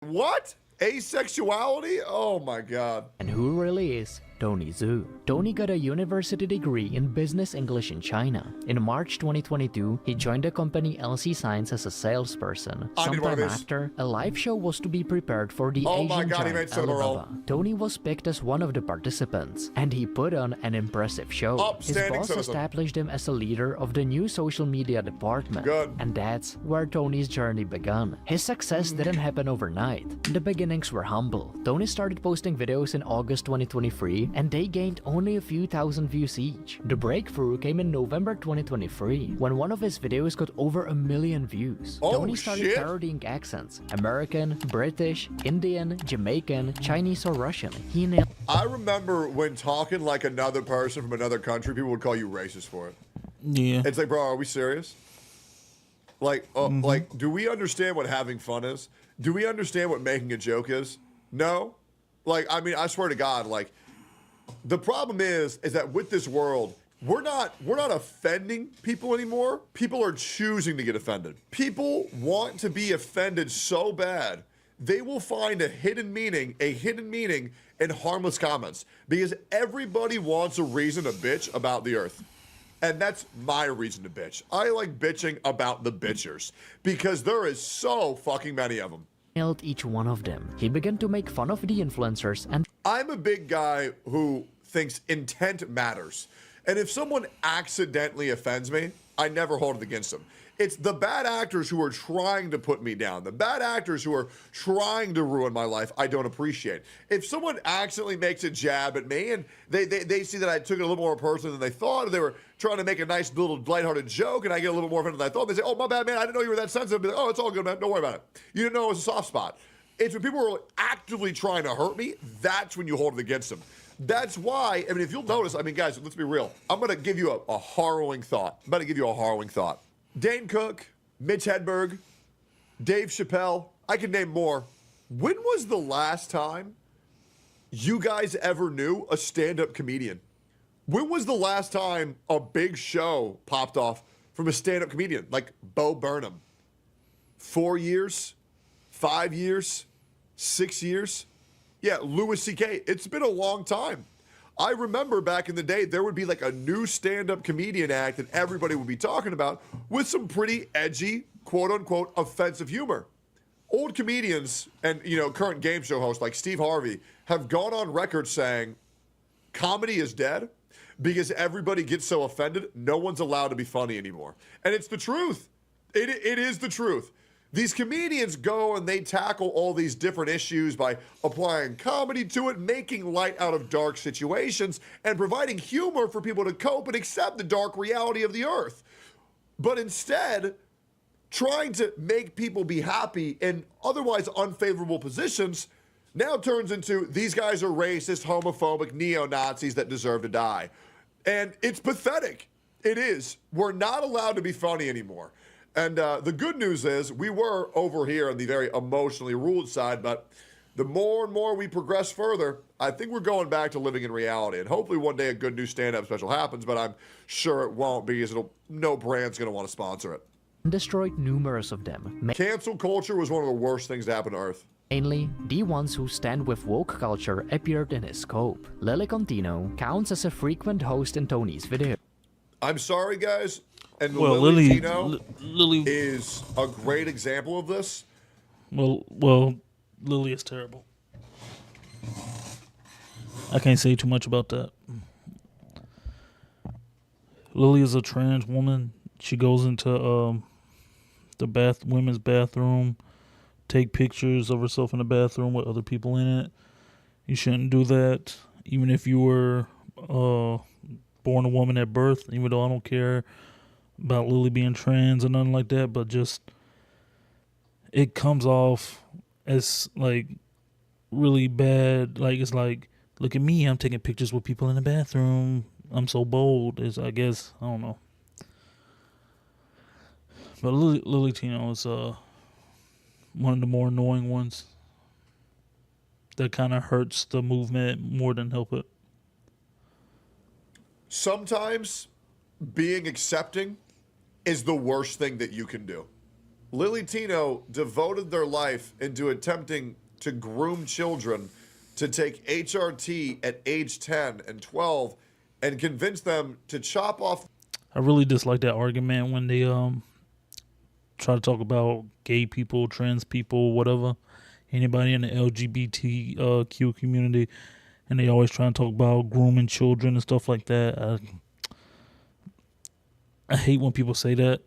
what? Asexuality? Oh my god. And who really is Tony Zhou? Tony got a university degree in business English in China. In March 2022, he joined the company LC Science as a salesperson. I need one of Sometime these. after, a live show was to be prepared for the Oh my Asian God, he giant made cinnamon roll. Alibaba. Tony was picked as one of the participants, and he put on an impressive show. His Upstanding boss citizen. established him as a leader of the new social media department. Good. And that's where Tony's journey began. His success didn't happen overnight. The beginnings were humble. Tony started posting videos in August 2023, and they gained only a few thousand views each. The breakthrough came in November 2023, when one of his videos got over 1 million views. Oh, Tony started shit. parodying accents: American, British, Indian, Jamaican, Chinese, or Russian. He nailed I remember when talking like another person from another country, people would call you racist for it. Yeah. It's like, bro, are we serious? Like, like, do we understand what having fun is? Do we understand what making a joke is? No. Like, I mean, I swear to God, like, the problem is that with this world, we're not offending people anymore. People are choosing to get offended. People want to be offended so bad, they will find a hidden meaning in harmless comments, because everybody wants a reason to bitch about the earth. And that's my reason to bitch. I like bitching about the bitchers because there is so fucking many of them. each one of them. He began to make fun of the influencers and I'm a big guy who thinks intent matters. And if someone accidentally offends me, I never hold it against them. It's the bad actors who are trying to put me down, the bad actors who are trying to ruin my life, I don't appreciate. If someone accidentally makes a jab at me and they see that I took it a little more personally than they thought, or they were trying to make a nice little lighthearted joke and I get a little more offended than I thought, they say, oh, my bad, man, I didn't know you were that sensitive. Be like, oh, it's all good, man, don't worry about it. You didn't know it was a soft spot. It's when people are actively trying to hurt me, that's when you hold it against them. That's why, I mean, if you'll notice, I mean, guys, let's be real. I'm going to give you a harrowing thought. I'm about to give you a harrowing thought. Dane Cook, Mitch Hedberg, Dave Chappelle, I could name more. When was the last time you guys ever knew a stand-up comedian? When was the last time a big show popped off from a stand-up comedian like Bo Burnham? 4 years? 5 years? 6 years? Yeah, Louis C.K. It's been a long time. I remember back in the day, there would be like a new stand-up comedian act that everybody would be talking about with some pretty edgy, quote-unquote, offensive humor. Old comedians and, you know, current game show hosts like Steve Harvey have gone on record saying comedy is dead because everybody gets so offended, no one's allowed to be funny anymore. And it's the truth. It is the truth. These comedians go and they tackle all these different issues by applying comedy to it, making light out of dark situations, and providing humor for people to cope and accept the dark reality of the earth. But instead, trying to make people be happy in otherwise unfavorable positions now turns into these guys are racist, homophobic, neo-Nazis that deserve to die. And it's pathetic. It is. We're not allowed to be funny anymore. And the good news is we were over here on the very emotionally ruled side, but the more and more we progress further, I think we're going back to living in reality. And hopefully one day a good new stand-up special happens, but I'm sure it won't because no brand's going to want to sponsor it. destroyed numerous of them. Cancel culture was one of the worst things to happen to Earth. Mainly, the ones who stand with woke culture appeared in his scope. Lily Contino counts as a frequent host in Tony's video. I'm sorry, guys. And Well, Lily Lily Tino Lily is a great example of this. well, Lily is terrible. I can't say too much about that. Lily is a trans woman. She goes into the women's bathroom, take pictures of herself in the bathroom with other people in it. You shouldn't do that, even if you were born a woman at birth. Even though I don't care about Lily being trans or nothing like that, but just it comes off as like really bad. Like it's like, look at me, I'm taking pictures with people in the bathroom. I'm so bold. Is I guess I don't know. But Lily Tino is one of the more annoying ones. That kind of hurts the movement more than help it. Sometimes being accepting is the worst thing that you can do. Lily Tino devoted their life into attempting to groom children to take HRT at age 10 and 12 and convince them to chop off. I really dislike that argument when they try to talk about gay people, trans people, whatever, anybody in the LGBTQ community, and they always try to talk about grooming children and stuff like that. I hate when people say that,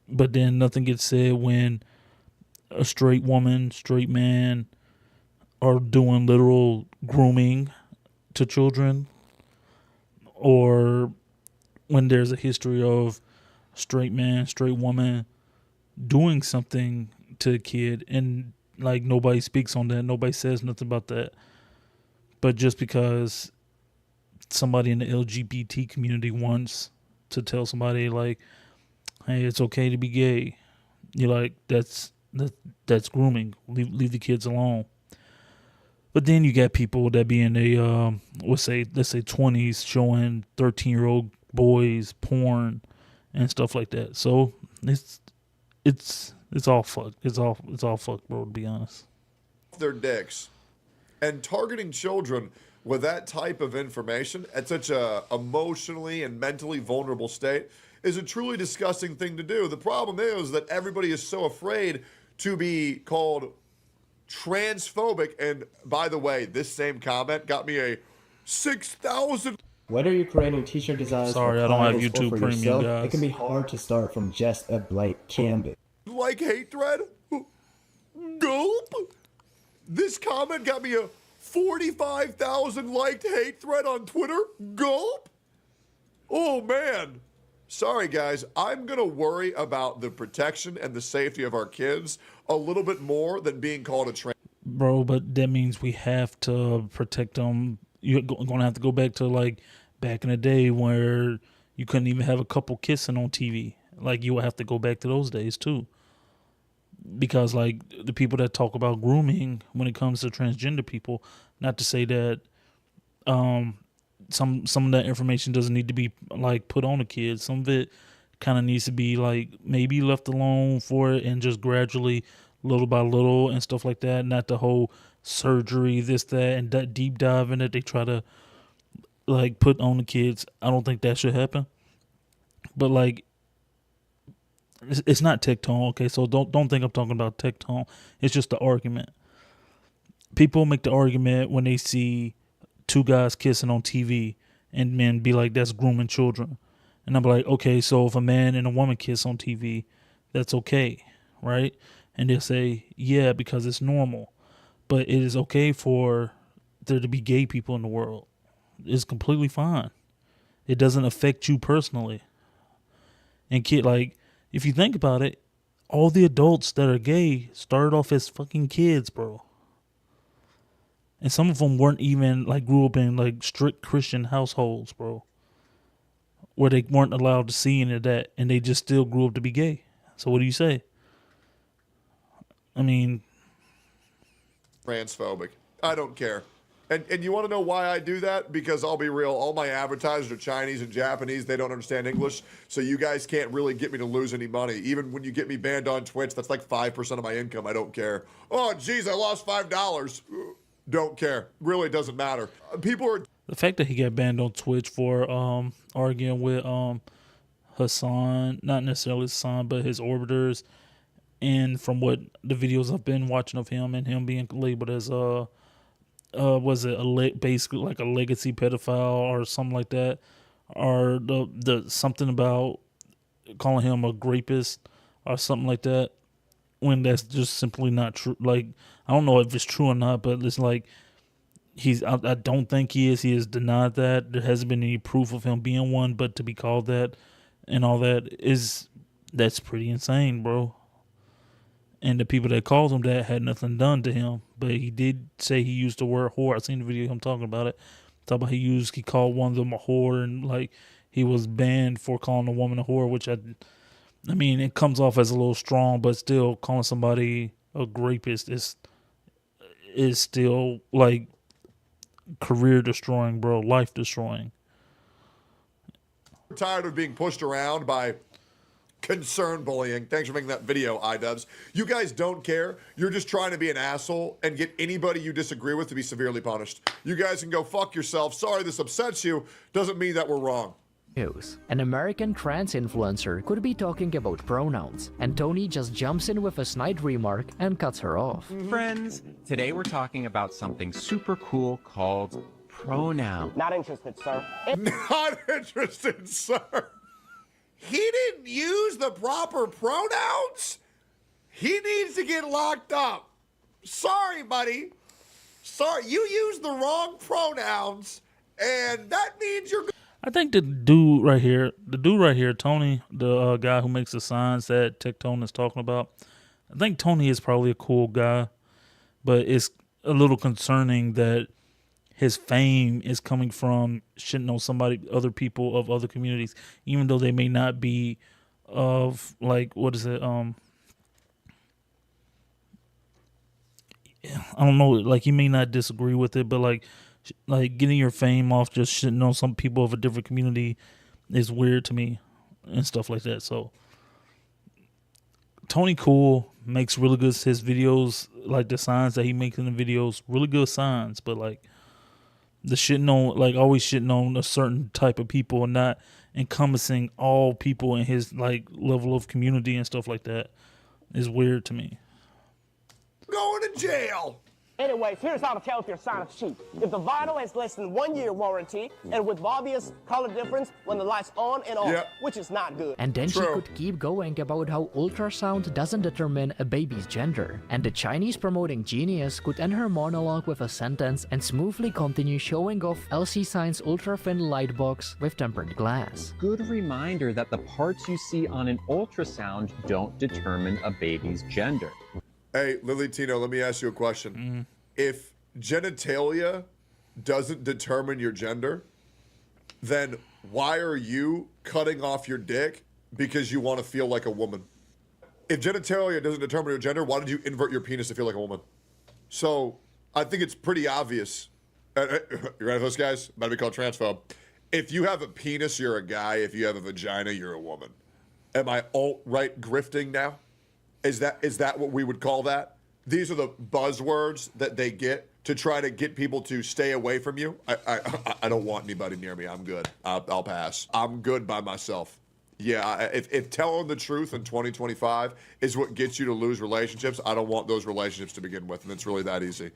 but then nothing gets said when a straight woman, straight man are doing literal grooming to children, or when there's a history of straight man, straight woman doing something to a kid, and like nobody speaks on that, nobody says nothing about that. But just because somebody in the LGBT community wants to tell somebody like, hey, it's okay to be gay, you're like, that's grooming. Leave the kids alone. But then you got people that be in a let's say 20s showing 13-year-old boys porn and stuff like that. So it's all fucked. It's all fucked, bro, to be honest. Their dicks, and targeting children with that type of information at such a emotionally and mentally vulnerable state is a truly disgusting thing to do. The problem is that everybody is so afraid to be called transphobic. And by the way, this same comment got me a 6,000. Whether you're creating t-shirt designs Sorry, for I don't have clients or YouTube for Premium, yourself, guys. it can be hard to start from just a blank canvas. Like hate thread? Gulp. This comment got me a 45,000 liked hate thread on Twitter. Gulp. Oh man. Sorry guys, I'm gonna worry about the protection and the safety of our kids a little bit more than being called a trans. Bro, but that means we have to protect them. You're going to have to go back to like back in the day where you couldn't even have a couple kissing on TV. Like you would have to go back to those days too. Because like the people that talk about grooming when it comes to transgender people, not to say that some of that information doesn't need to be like put on the kids. Some of it kind of needs to be like maybe left alone for it and just gradually, little by little and stuff like that. Not the whole surgery, this, that, and that deep dive in it they try to like put on the kids. I don't think that should happen. But like, it's not TikTok, okay? So don't think I'm talking about TikTok. It's just the argument. People make the argument when they see two guys kissing on TV and men be like, that's grooming children. And I'm like, okay, so if a man and a woman kiss on TV, that's okay, right? And they'll say, yeah, because it's normal. But it is okay for there to be gay people in the world. It's completely fine. It doesn't affect you personally. And like, if you think about it, all the adults that are gay started off as fucking kids, bro. And some of them weren't even, like, grew up in, like, strict Christian households, bro. Where they weren't allowed to see any of that. And they just still grew up to be gay. So what do you say? I mean... transphobic. I don't care. And you want to know why I do that? Because I'll be real, all my advertisers are Chinese and Japanese. They don't understand English. So you guys can't really get me to lose any money. Even when you get me banned on Twitch, that's like 5% of my income. I don't care. Oh, geez, I lost $5. Don't care. Really doesn't matter. People are... The fact that he got banned on Twitch for arguing with Hassan, not necessarily Hassan, but his orbiters, and from what the videos I've been watching of him and him being labeled as was it basically like a legacy pedophile or something like that, or the something about calling him a rapist or something like that, when that's just simply not true. Like, I don't know if it's true or not, but it's like I don't think he is. He has denied that. There hasn't been any proof of him being one, but to be called that and all that's pretty insane, bro. And the people that called him that had nothing done to him. But he did say he used the word whore. I seen the video of him talking about it. Talk about he called one of them a whore, and like he was banned for calling a woman a whore, which I mean, it comes off as a little strong, but still calling somebody a rapist is still like career destroying, bro, life destroying. tired of being pushed around by concern bullying. Thanks for making that video, iDubbbz. You guys don't care. You're just trying to be an asshole and get anybody you disagree with to be severely punished. You guys can go fuck yourself. Sorry this upsets you. Doesn't mean that we're wrong. News. An American trans influencer could be talking about pronouns, and Tony just jumps in with a snide remark and cuts her off. Friends, today we're talking about something super cool called pronoun. Not interested, sir. Not interested, sir. He didn't use the proper pronouns? He needs to get locked up. Sorry, buddy. Sorry, you used the wrong pronouns, and that means you're... I think the dude right here, Tony, the guy who makes the signs that Tectone is talking about, I think Tony is probably a cool guy, but it's a little concerning that his fame is coming from shitting on other people of other communities, even though they may not be of, like, what is it? I don't know, like, you may not disagree with it, but like getting your fame off just shitting on some people of a different community is weird to me and stuff like that. So Tony cool, makes really good, his videos, like the signs that he makes in the videos, really good signs, but like the shitting on, like always shitting on a certain type of people and not encompassing all people in his like level of community and stuff like that is weird to me. going to jail. Anyways, here's how to tell if your sign is cheap. If the vinyl has less than 1 year warranty and with obvious color difference when the light's on and off, Yep. which is not good. And then she True. could keep going about how ultrasound doesn't determine a baby's gender. And the Chinese promoting genius could end her monologue with a sentence and smoothly continue showing off LC Sign's ultra-thin light box with tempered glass. Good reminder that the parts you see on an ultrasound don't determine a baby's gender. Hey, Lily Tino, let me ask you a question. If genitalia doesn't determine your gender, then why are you cutting off your dick because you want to feel like a woman? If genitalia doesn't determine your gender, why did you invert your penis to feel like a woman? So I think it's pretty obvious. You ready for this, guys? About to be called transphobe. If you have a penis, you're a guy. If you have a vagina, you're a woman. Am I alt-right grifting now? Is that what we would call that? These are the buzzwords that they get to try to get people to stay away from you. I don't want anybody near me. I'm good. I'll pass. I'm good by myself. Yeah, if telling the truth in 2025 is what gets you to lose relationships, I don't want those relationships to begin with, and it's really that easy.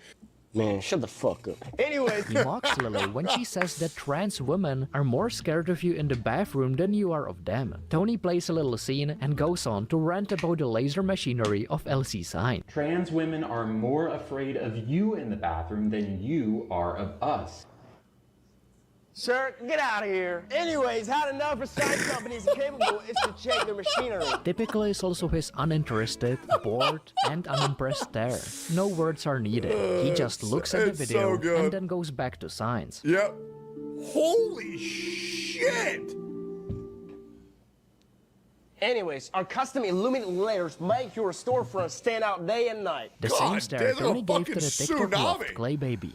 Man, shut the fuck up. Anyways, He mocks Lily when she says that trans women are more scared of you in the bathroom than you are of them. Tony plays a little scene and goes on to rant about the laser machinery of LC Sign. Trans women are more afraid of you in the bathroom than you are of us. sir, get out of here. Anyways, had enough of sign companies capable is to check their machinery. Typical is also his uninterested, bored, and unimpressed stare. No words are needed. He just looks at the It's video so good. and then goes back to signs. Yep. Holy shit! Anyways, our custom illuminated layers make your storefront stand out day and night. The God same stare damn, Tony gave to fucking the TikTok loft tsunami. Clay Baby.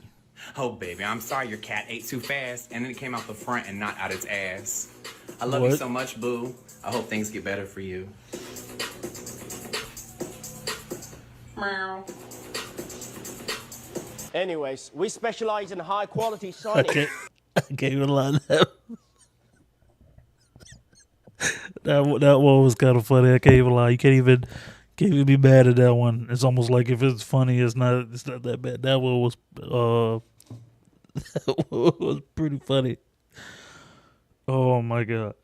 Oh, baby, I'm sorry your cat ate too fast and then it came out the front and not out its ass. I love you What? so much, boo. I hope things get better for you. Meow. Anyways, we specialize in high quality I signage. can't even lie. That one was kind of funny. I can't even lie. You can't even be mad at that one. It's almost like if it's funny, it's not that bad. That one was that one was pretty funny. Oh my god.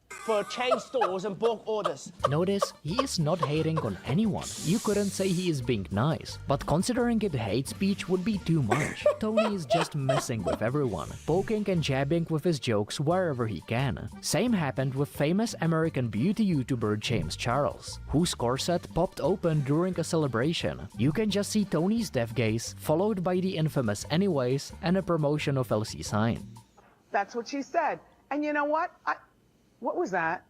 For chain stores and bulk orders. Notice, he is not hating on anyone. You couldn't say he is being nice, but considering it hate speech would be too much. Tony is just messing with everyone, poking and jabbing with his jokes wherever he can. Same happened with famous American beauty YouTuber James Charles, whose corset popped open during a celebration. You can just see Tony's death gaze, followed by the infamous anyways and a promotion of LC Sign. That's what she said. And you know what? What was that?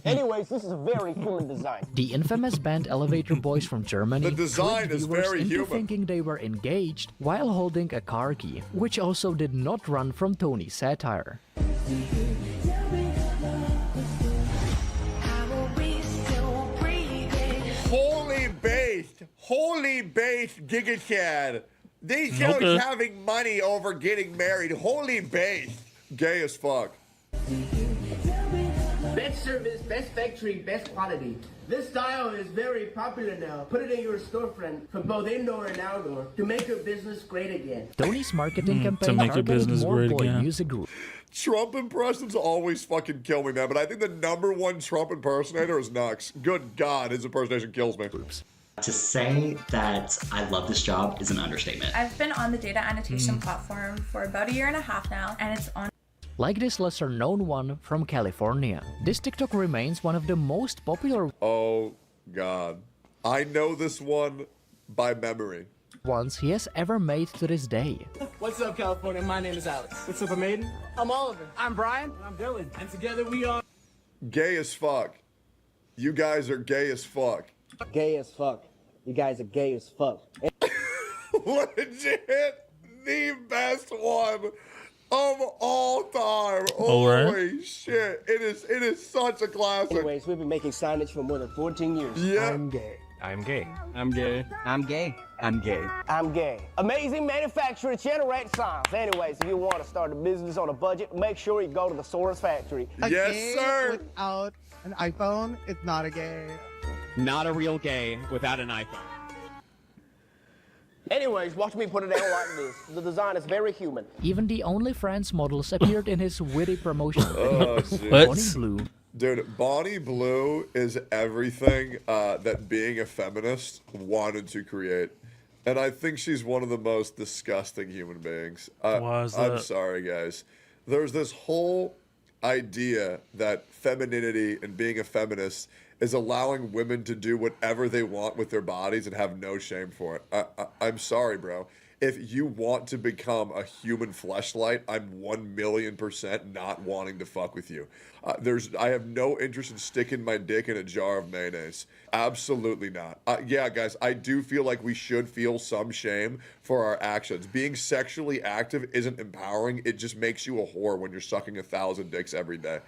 Anyways, this is a very human design. The infamous band Elevator Boys from Germany The design tricked is viewers very into human. thinking they were engaged while holding a car key, which also did not run from Tony's satire. Holy based Giga Chad. These shows Okay. having money over getting married. Holy based. Gay as fuck. Best service, best factory, best quality. This style is very popular now. Put it in your storefront for both indoor and outdoor to make your business great again. Tony's marketing campaign make your targeted business more great boy again. music groups. Trump impressions always fucking kill me, man. But I think the #1 Trump impersonator is Nux. Good God, his impersonation kills me. To say that I love this job is an understatement. I've been on the data annotation platform for about 1.5 years now, and it's on. Like this lesser-known one from California, this TikTok remains one of the most popular Oh, God. I know this one by memory. ones he has ever made to this day. What's up, California? My name is Alex. What's up, Maiden? I'm Oliver. I'm Brian. I'm Dylan. And together we are... Gay as fuck. You guys are gay as fuck. Gay as fuck. You guys are gay as fuck. Legit, the best one of all time. All right. Holy shit. It is such a classic. Anyways, we've been making signage for more than 14 years. Yeah. I'm gay. I'm gay. I'm gay. I'm gay. I'm gay. I'm gay. Amazing manufacturer generates signs. Anyways, if you want to start a business on a budget, make sure you go to the Source Factory. Yes, sir. Without an iPhone, it's not a gay. Not a real gay without an iPhone. Anyways, watch me put it out like this. The design is very human. Even the OnlyFans models appeared in his witty promotion. Oh, shit. What? Bonnie Blue, Dude, Bonnie Blue is everything that being a feminist wanted to create. And I think she's one of the most disgusting human beings. Why is I'm that? sorry, guys. There's this whole idea that femininity and being a feminist is allowing women to do whatever they want with their bodies and have no shame for it. I'm sorry, bro. If you want to become a human fleshlight, I'm 1,000,000% not wanting to fuck with you. I have no interest in sticking my dick in a jar of mayonnaise. Absolutely not. Yeah, guys, I do feel like we should feel some shame for our actions. Being sexually active isn't empowering. It just makes you a whore when you're sucking 1,000 dicks every day.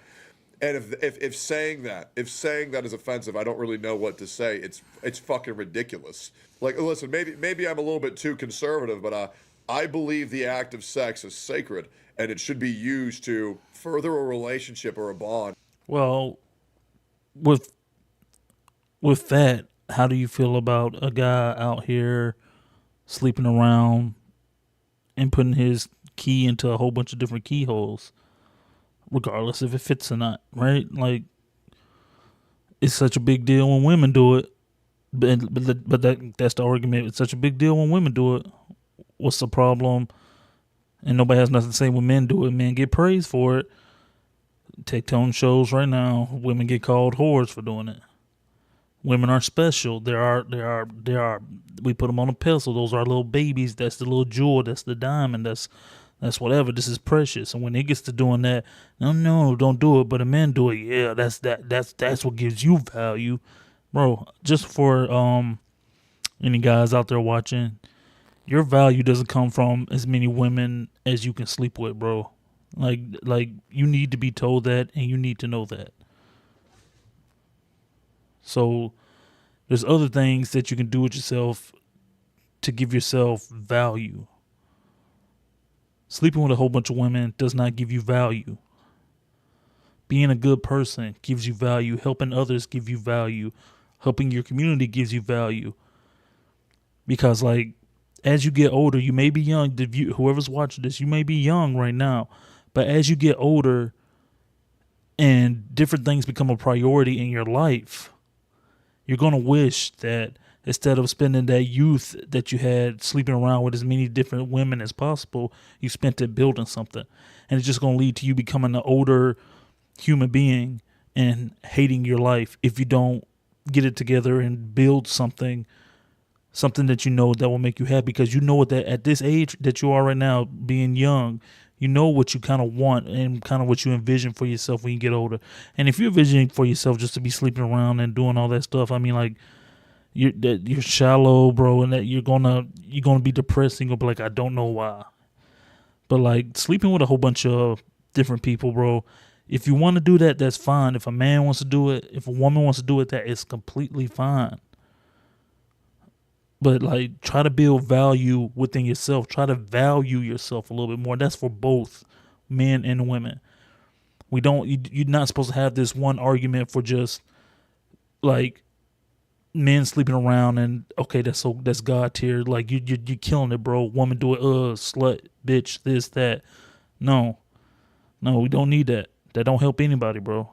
And if saying that is offensive, I don't really know what to say. It's fucking ridiculous. Like, listen, maybe I'm a little bit too conservative, but I believe the act of sex is sacred and it should be used to further a relationship or a bond. Well, with that, how do you feel about a guy out here sleeping around and putting his key into a whole bunch of different keyholes, regardless if it fits or not, right? Like, it's such a big deal when women do it, but that's the argument. It's such a big deal when women do it. What's the problem? And nobody has nothing to say when men do it. Men get praised for it. Take Tone shows right now. Women get called whores for doing it. Women are special. They are. We put them on a pedestal. Those are our little babies. That's the little jewel. That's the diamond. That's whatever. This is precious. And when it gets to doing that, no, don't do it. But the men do it. Yeah, that's what gives you value, bro. Just for any guys out there watching, your value doesn't come from as many women as you can sleep with, bro. Like you need to be told that, and you need to know that. So there's other things that you can do with yourself to give yourself value. Sleeping with a whole bunch of women does not give you value. Being a good person gives you value. Helping others give you value. Helping your community gives you value. Because, like, as you get older, you may be young. Whoever's watching this, you may be young right now. But as you get older and different things become a priority in your life, you're going to wish that instead of spending that youth that you had sleeping around with as many different women as possible, you spent it building something. And it's just going to lead to you becoming an older human being and hating your life if you don't get it together and build something that you know that will make you happy. Because you know that at this age that you are right now, being young, You know what you kind of want and kind of what you envision for yourself when you get older. And if you're envisioning for yourself just to be sleeping around and doing all that stuff, I mean, like, you're shallow, bro, and that you're gonna be depressed and you're gonna be like, I don't know why. But like sleeping with a whole bunch of different people, bro, if you want to do that, that's fine. If a man wants to do it, if a woman wants to do it, that is completely fine. But like, try to build value within yourself. Try to value yourself a little bit more. That's for both men and women. You're not supposed to have this one argument for just like men sleeping around and okay, that's God tier. Like you're killing it, bro. Woman do it, slut, bitch, this, that. No, we don't need that. That don't help anybody, bro.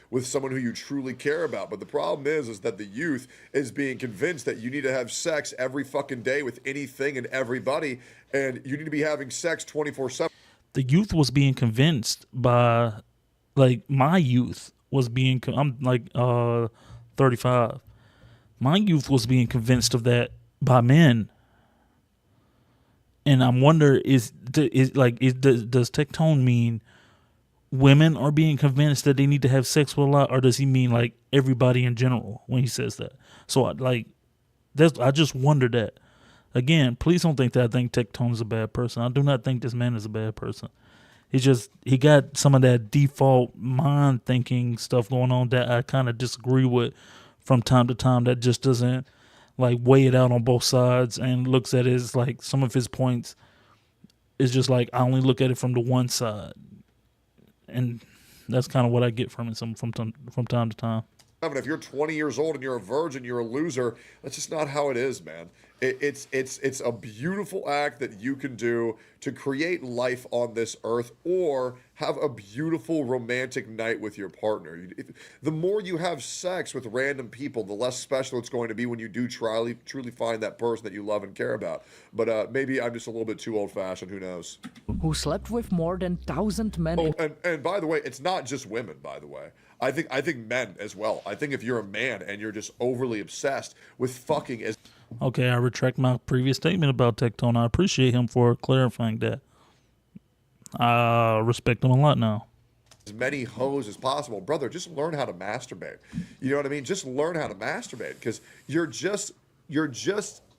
With someone who you truly care about. But the problem is that the youth is being convinced that you need to have sex every fucking day with anything and everybody, and you need to be having sex 24/7. The youth was being convinced by, like, my youth was being, I'm like 35. My youth was being convinced of that by men. And I'm wondering, does Tectone mean women are being convinced that they need to have sex with a lot, or does he mean like everybody in general when he says that? So I just wonder that. Again, please don't think that I think Tectone is a bad person. I do not think this man is a bad person. He got some of that default mind thinking stuff going on that I kind of disagree with from time to time, that just doesn't like weigh it out on both sides and looks at it as like some of his points is just like, I only look at it from the one side. And that's kind of what I get from it from time to time. I mean, if you're 20 years old and you're a virgin, you're a loser. That's just not how it is, man. It's a beautiful act that you can do to create life on this earth or have a beautiful romantic night with your partner. The more you have sex with random people, the less special it's going to be when you do truly find that person that you love and care about. But maybe I'm just a little bit too old-fashioned. Who knows? Who slept with more than 1,000 men. Oh, and by the way, it's not just women, by the way. I think men as well. I think if you're a man and you're just overly obsessed with fucking as... Okay, I retract my previous statement about Tectone. I appreciate him for clarifying that. I respect him a lot now. As many hoes as possible. Brother, just learn how to masturbate. You know what I mean? Just learn how to masturbate, because you're just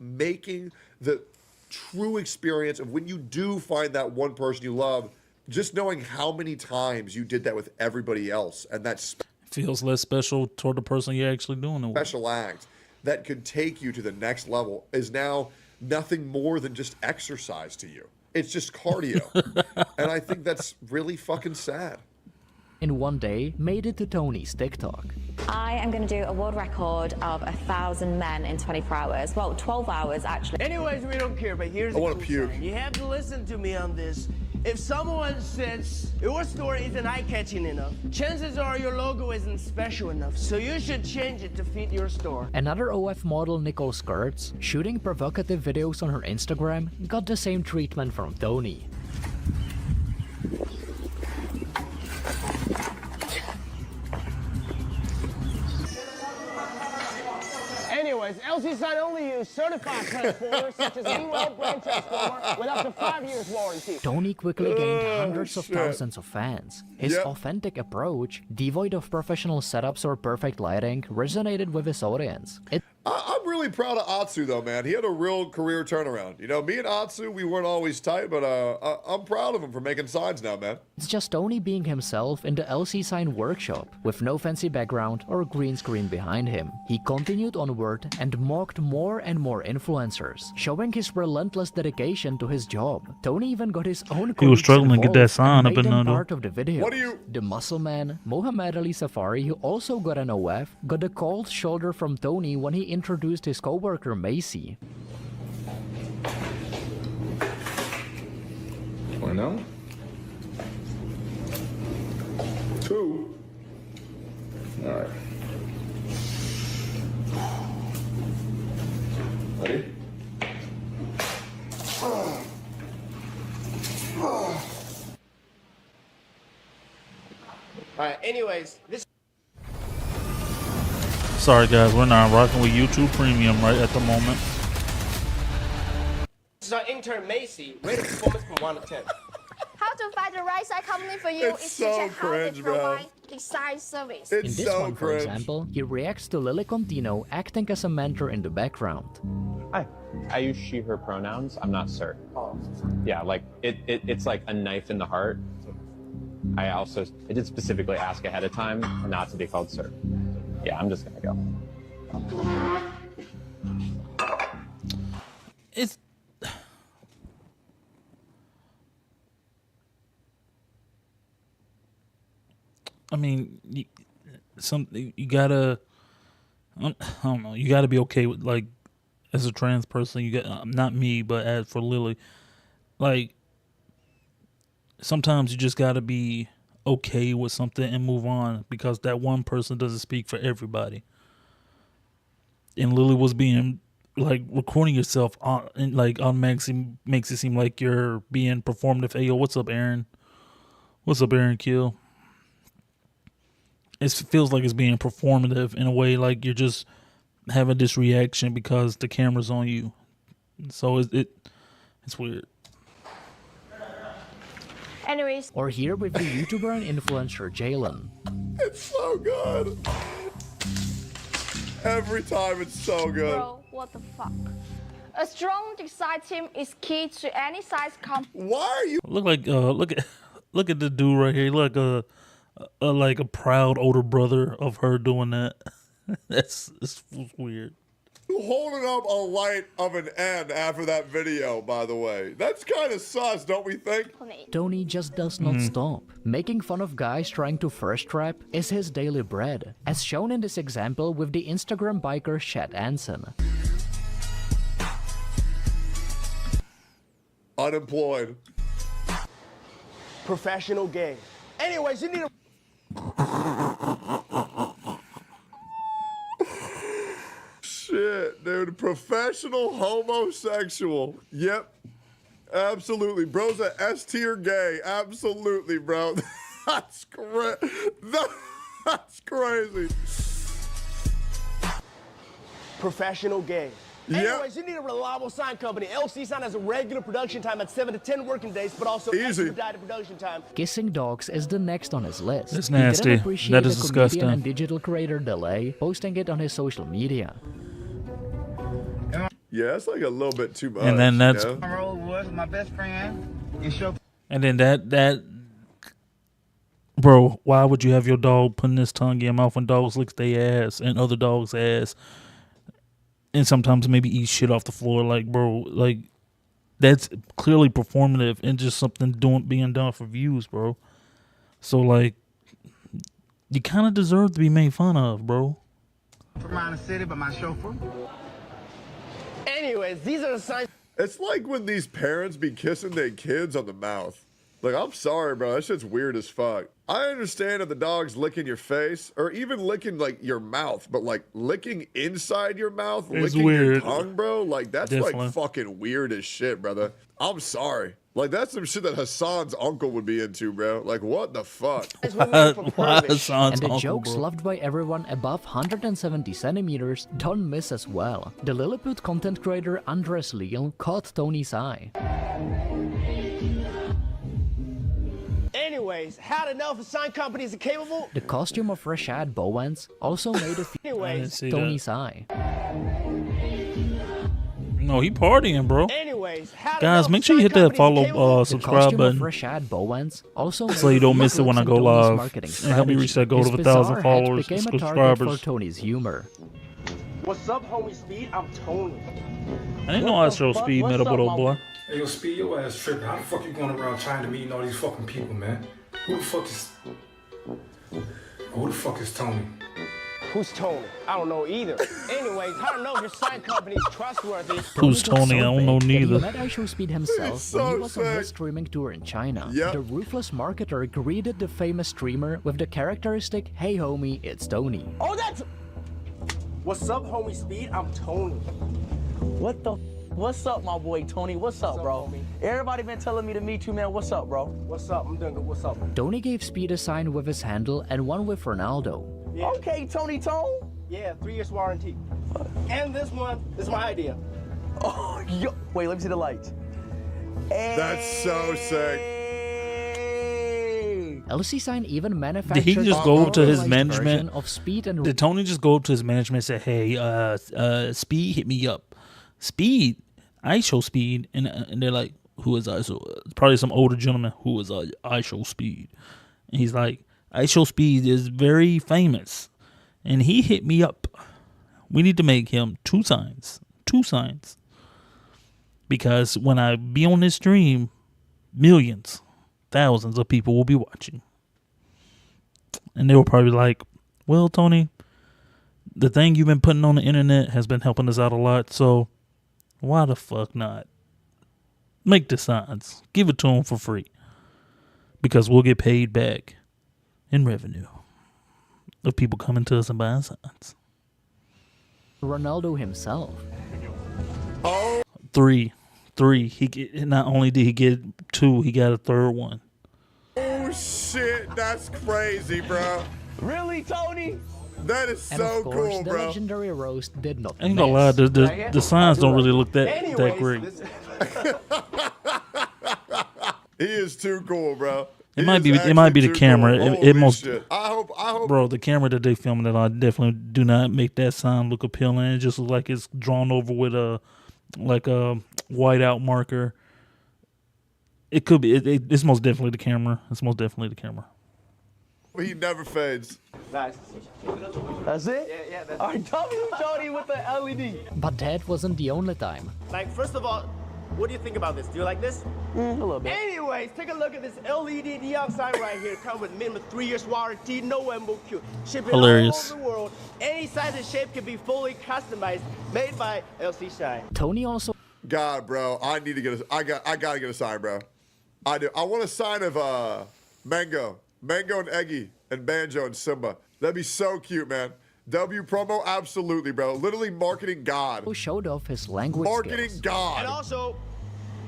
making the true experience of when you do find that one person you love, just knowing how many times you did that with everybody else, and that feels less special toward the person you're actually doing it with. Special act that could take you to the next level is now nothing more than just exercise to you. It's just cardio. And I think that's really fucking sad. In one day, made it to Tony's TikTok. I am going to do a world record of 1,000 men in 24 hours. Well, 12 hours, actually. Anyways, we don't care, but here's I want to puke. You have to listen to me on this. If someone says your story isn't eye-catching enough, chances are your logo isn't special enough, so you should change it to fit your store. Another OF model, Nicole Skirts, shooting provocative videos on her Instagram, got the same treatment from Tony. Anyways, LC Sign only use certified transformers such as Meanwhile brand transformer with up to 5 years warranty. Tony quickly gained hundreds of thousands of fans. His authentic approach, devoid of professional setups or perfect lighting, resonated with his audience. I'm really proud of Atsu, though, man. He had a real career turnaround. You know, me and Atsu, we weren't always tight, but I'm proud of him for making signs now, man. It's just Tony being himself in the LC Sign workshop, with no fancy background or green screen behind him. He continued onward and mocked more and more influencers, showing his relentless dedication to his job. Tony even got his own He was struggling to get that sign up in in part of the video. What do you... The muscle man, Mohamed Ali Safari, who also got an OF, got a cold shoulder from Tony when he introduced his co-worker Macy. 1 2. All right. Ready? Alright, anyways, this Sorry guys, we're not rocking with YouTube Premium right at the moment. is our intern Macy. Rated performance from 1 to 10. to find the right size company for you It's is so to check how they cringe, bro. provide design service. In this one, for example, he reacts to Lily Contino acting as a mentor in the background. I use she, her pronouns. I'm not sir. Yeah, like it's like a knife in the heart. I did specifically ask ahead of time not to be called sir. Yeah, I'm just gonna go. It's I mean, you gotta, I don't know, you gotta be okay with, like, as a trans person, you got, not me, but as for Lily, like, sometimes you just gotta be okay with something and move on, because that one person doesn't speak for everybody. And Lily was being, like, recording yourself on, and, like, automatically makes it seem like you're being performative. Hey, yo, what's up, Aaron? What's up, Aaron Kill? It feels like it's being performative in a way, like you're just having this reaction because the camera's on you. So it's weird. Anyways. Or here with the YouTuber and influencer Jalen. It's so good. Every time it's so good. Bro, what the fuck? A strong design team is key to any size company. Why are you Look at the dude right here. He like a proud older brother of her doing that. It's weird. holding up a light of an N after that video, by the way? That's kind of sus, don't we think? Tony just does not stop. Making fun of guys trying to first rap is his daily bread, as shown in this example with the Instagram biker Chet Anson. Unemployed. Professional gay. Anyways, you need a... Shit, dude. Professional homosexual. Yep. Absolutely. Bro's a S-tier gay. Absolutely, bro. That's correct. That's crazy. Professional gay. Yep. Anyways, you need a reliable sign company. LC Sign has a regular production time at 7 to 10 working days, but also expedited production time. Kissing dogs is the next on his list. That's He nasty. didn't appreciate That is the comedian disgusting. and digital creator Delay posting it on his social media. Yeah, it's like a little bit too much. And then that's- you know? My role was my best friend and show. And then that bro, why would you have your dog putting his tongue in your mouth when dogs lick their ass and other dogs' ass? And sometimes maybe eat shit off the floor, like, bro, like, that's clearly performative and just something being done for views, bro. So, like, you kind of deserve to be made fun of, bro. From around the city, but my chauffeur. Anyways, these are the signs. It's like when these parents be kissing their kids on the mouth. Like, I'm sorry, bro. That shit's weird as fuck. I understand if the dog's licking your face or even licking, like, your mouth, but, like, licking inside your mouth, It's licking weird. your tongue, bro, like, that's, Definitely. like, fucking weird as shit, brother. I'm sorry. Like, that's some shit that Hassan's uncle would be into, bro. Like, what the fuck? Why Hassan's And the uncle, jokes bro? loved by everyone above 170 centimeters don't miss as well. The Lilliput content creator Andres Leal caught Tony's eye. Anyways, had enough of sign companies are capable. The costume of Rashad Bowens also made a Anyways, Tony's eye. No, he partying, bro. Anyways, had Guys, enough make sure you hit that follow, subscribe Costume of button, Rashad Bowens also so you don't miss it when I go live, and help me reach that goal of 1,000 followers and became a target for subscribers. Tony's humor. What's up, homie Speed? I'm Tony. I didn't know I show speed metal, but old boy. Hey, yo, Speed, your ass tripping. How the fuck you going around China meeting all these fucking people, man? Who the fuck is Tony? Who's Tony? I don't know either. Anyways, how to know if your sign company is trustworthy? Who's Tony? I don't know He neither. met iShowSpeed himself when he was on his streaming tour in China. Yep. The ruthless marketer greeted the famous streamer with the characteristic, "Hey homie, it's Tony." Oh, that's... What's up, homie Speed? I'm Tony. What the? What's up, my boy Tony? What's up, bro? Everybody been telling me to meet you, man. What's up, bro? What's up? I'm doing good. What's up? Tony gave Speed a sign with his handle and one with Ronaldo. Yeah. Okay, Tony Tone. Yeah, 3 years warranty. And this one is my idea. Oh, yo. Wait, let me see the lights. That's so sick. LC Sign even manufactured Did he just go up to his localized management? version of Speed and Did Tony just go up to his management and say, "Hey, Speed, hit me up. Speed, I show Speed," and they're like, "Who is I show?" Probably some older gentleman. "Who is I show Speed?" And he's like, "I show Speed is very famous, and he hit me up. We need to make him 2 signs, because when I be on this stream, millions, thousands of people will be watching." And they were probably like, "Well, Tony, the thing you've been putting on the internet has been helping us out a lot, so why the fuck not? Make the signs. Give it to them for free. Because we'll get paid back in revenue of people coming to us and buying signs." Ronaldo himself. Oh, 3. Not only did he get 2, he got a 3rd one. Oh shit, that's crazy, bro. Really, Tony? That is And so of course, cool, the bro. legendary roast did not I ain't gonna lie, the signs don't really look that great. He is too cool, bro. It might be the camera. It most shit. I hope. Bro, the camera that they filming it on definitely do not make that sign look appealing. It just looks like it's drawn over with a whiteout marker. It could be. It's most definitely the camera. It's most definitely the camera. He never fades. Nice. That's it? Yeah, that's it. All right, Tony with the LED. But that wasn't the only time. Like, first of all, what do you think about this? Do you like this? A little bit. Anyways, take a look at this LED neon sign right here. Come with minimum 3 years warranty, no MOQ. Shipping Hilarious. all over the world. Any size and shape can be fully customized, made by LC Shine. Tony also. God, bro, I need to get I gotta get a sign, bro. I do. I want a sign of Mango and Eggy and Banjo and Simba. That'd be so cute, man. W promo, absolutely, bro. Literally marketing god. Who showed off his language Marketing skills. god. And also,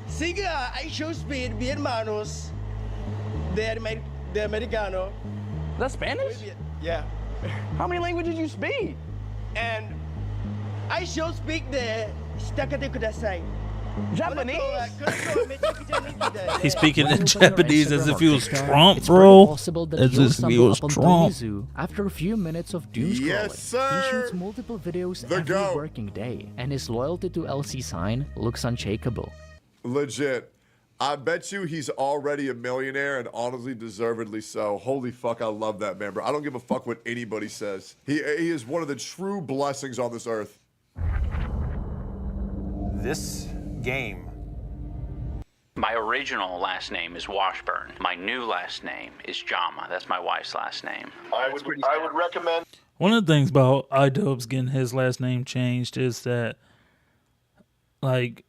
siga I show speed, mi hermanos, de Americano. That's Spanish? Yeah. How many languages you speak? And I show speak the Shitakate kudasai. Japanese? He's speaking in Japanese as if he was Instagram, Trump, it's bro. very possible that As you'll if he stumble was upon Trump. Tonizu after a few minutes of doom scrolling. Yes, sir. He shoots multiple videos The every GOAT. working day, and his loyalty to LC Sign looks unshakable. Legit. I bet you he's already a millionaire, and honestly, deservedly so. Holy fuck, I love that man, bro. I don't give a fuck what anybody says. He is one of the true blessings on this earth. This game. My original last name is Washburn. My new last name is Jama. That's my wife's last name. I would recommend. One of the things about iDubbbz getting his last name changed is that, like,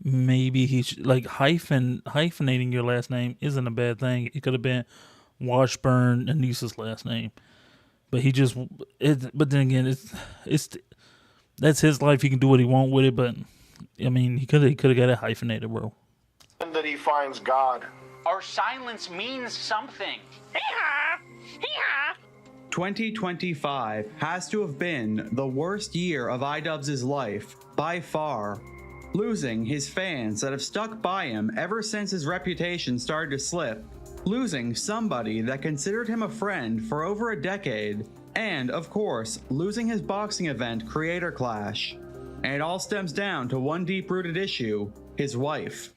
maybe he should, like, hyphenating your last name isn't a bad thing. It could have been Washburn, Anissa's last name, but he just but then again, it's that's his life. He can do what he want with it, but I mean, he could have got it hyphenated, bro. That he finds God. Our silence means something. 2025 has to have been the worst year of iDubbbz's life by far. Losing his fans that have stuck by him ever since his reputation started to slip. Losing somebody that considered him a friend for over a decade. And, of course, losing his boxing event, Creator Clash. And it all stems down to one deep-rooted issue, his wife.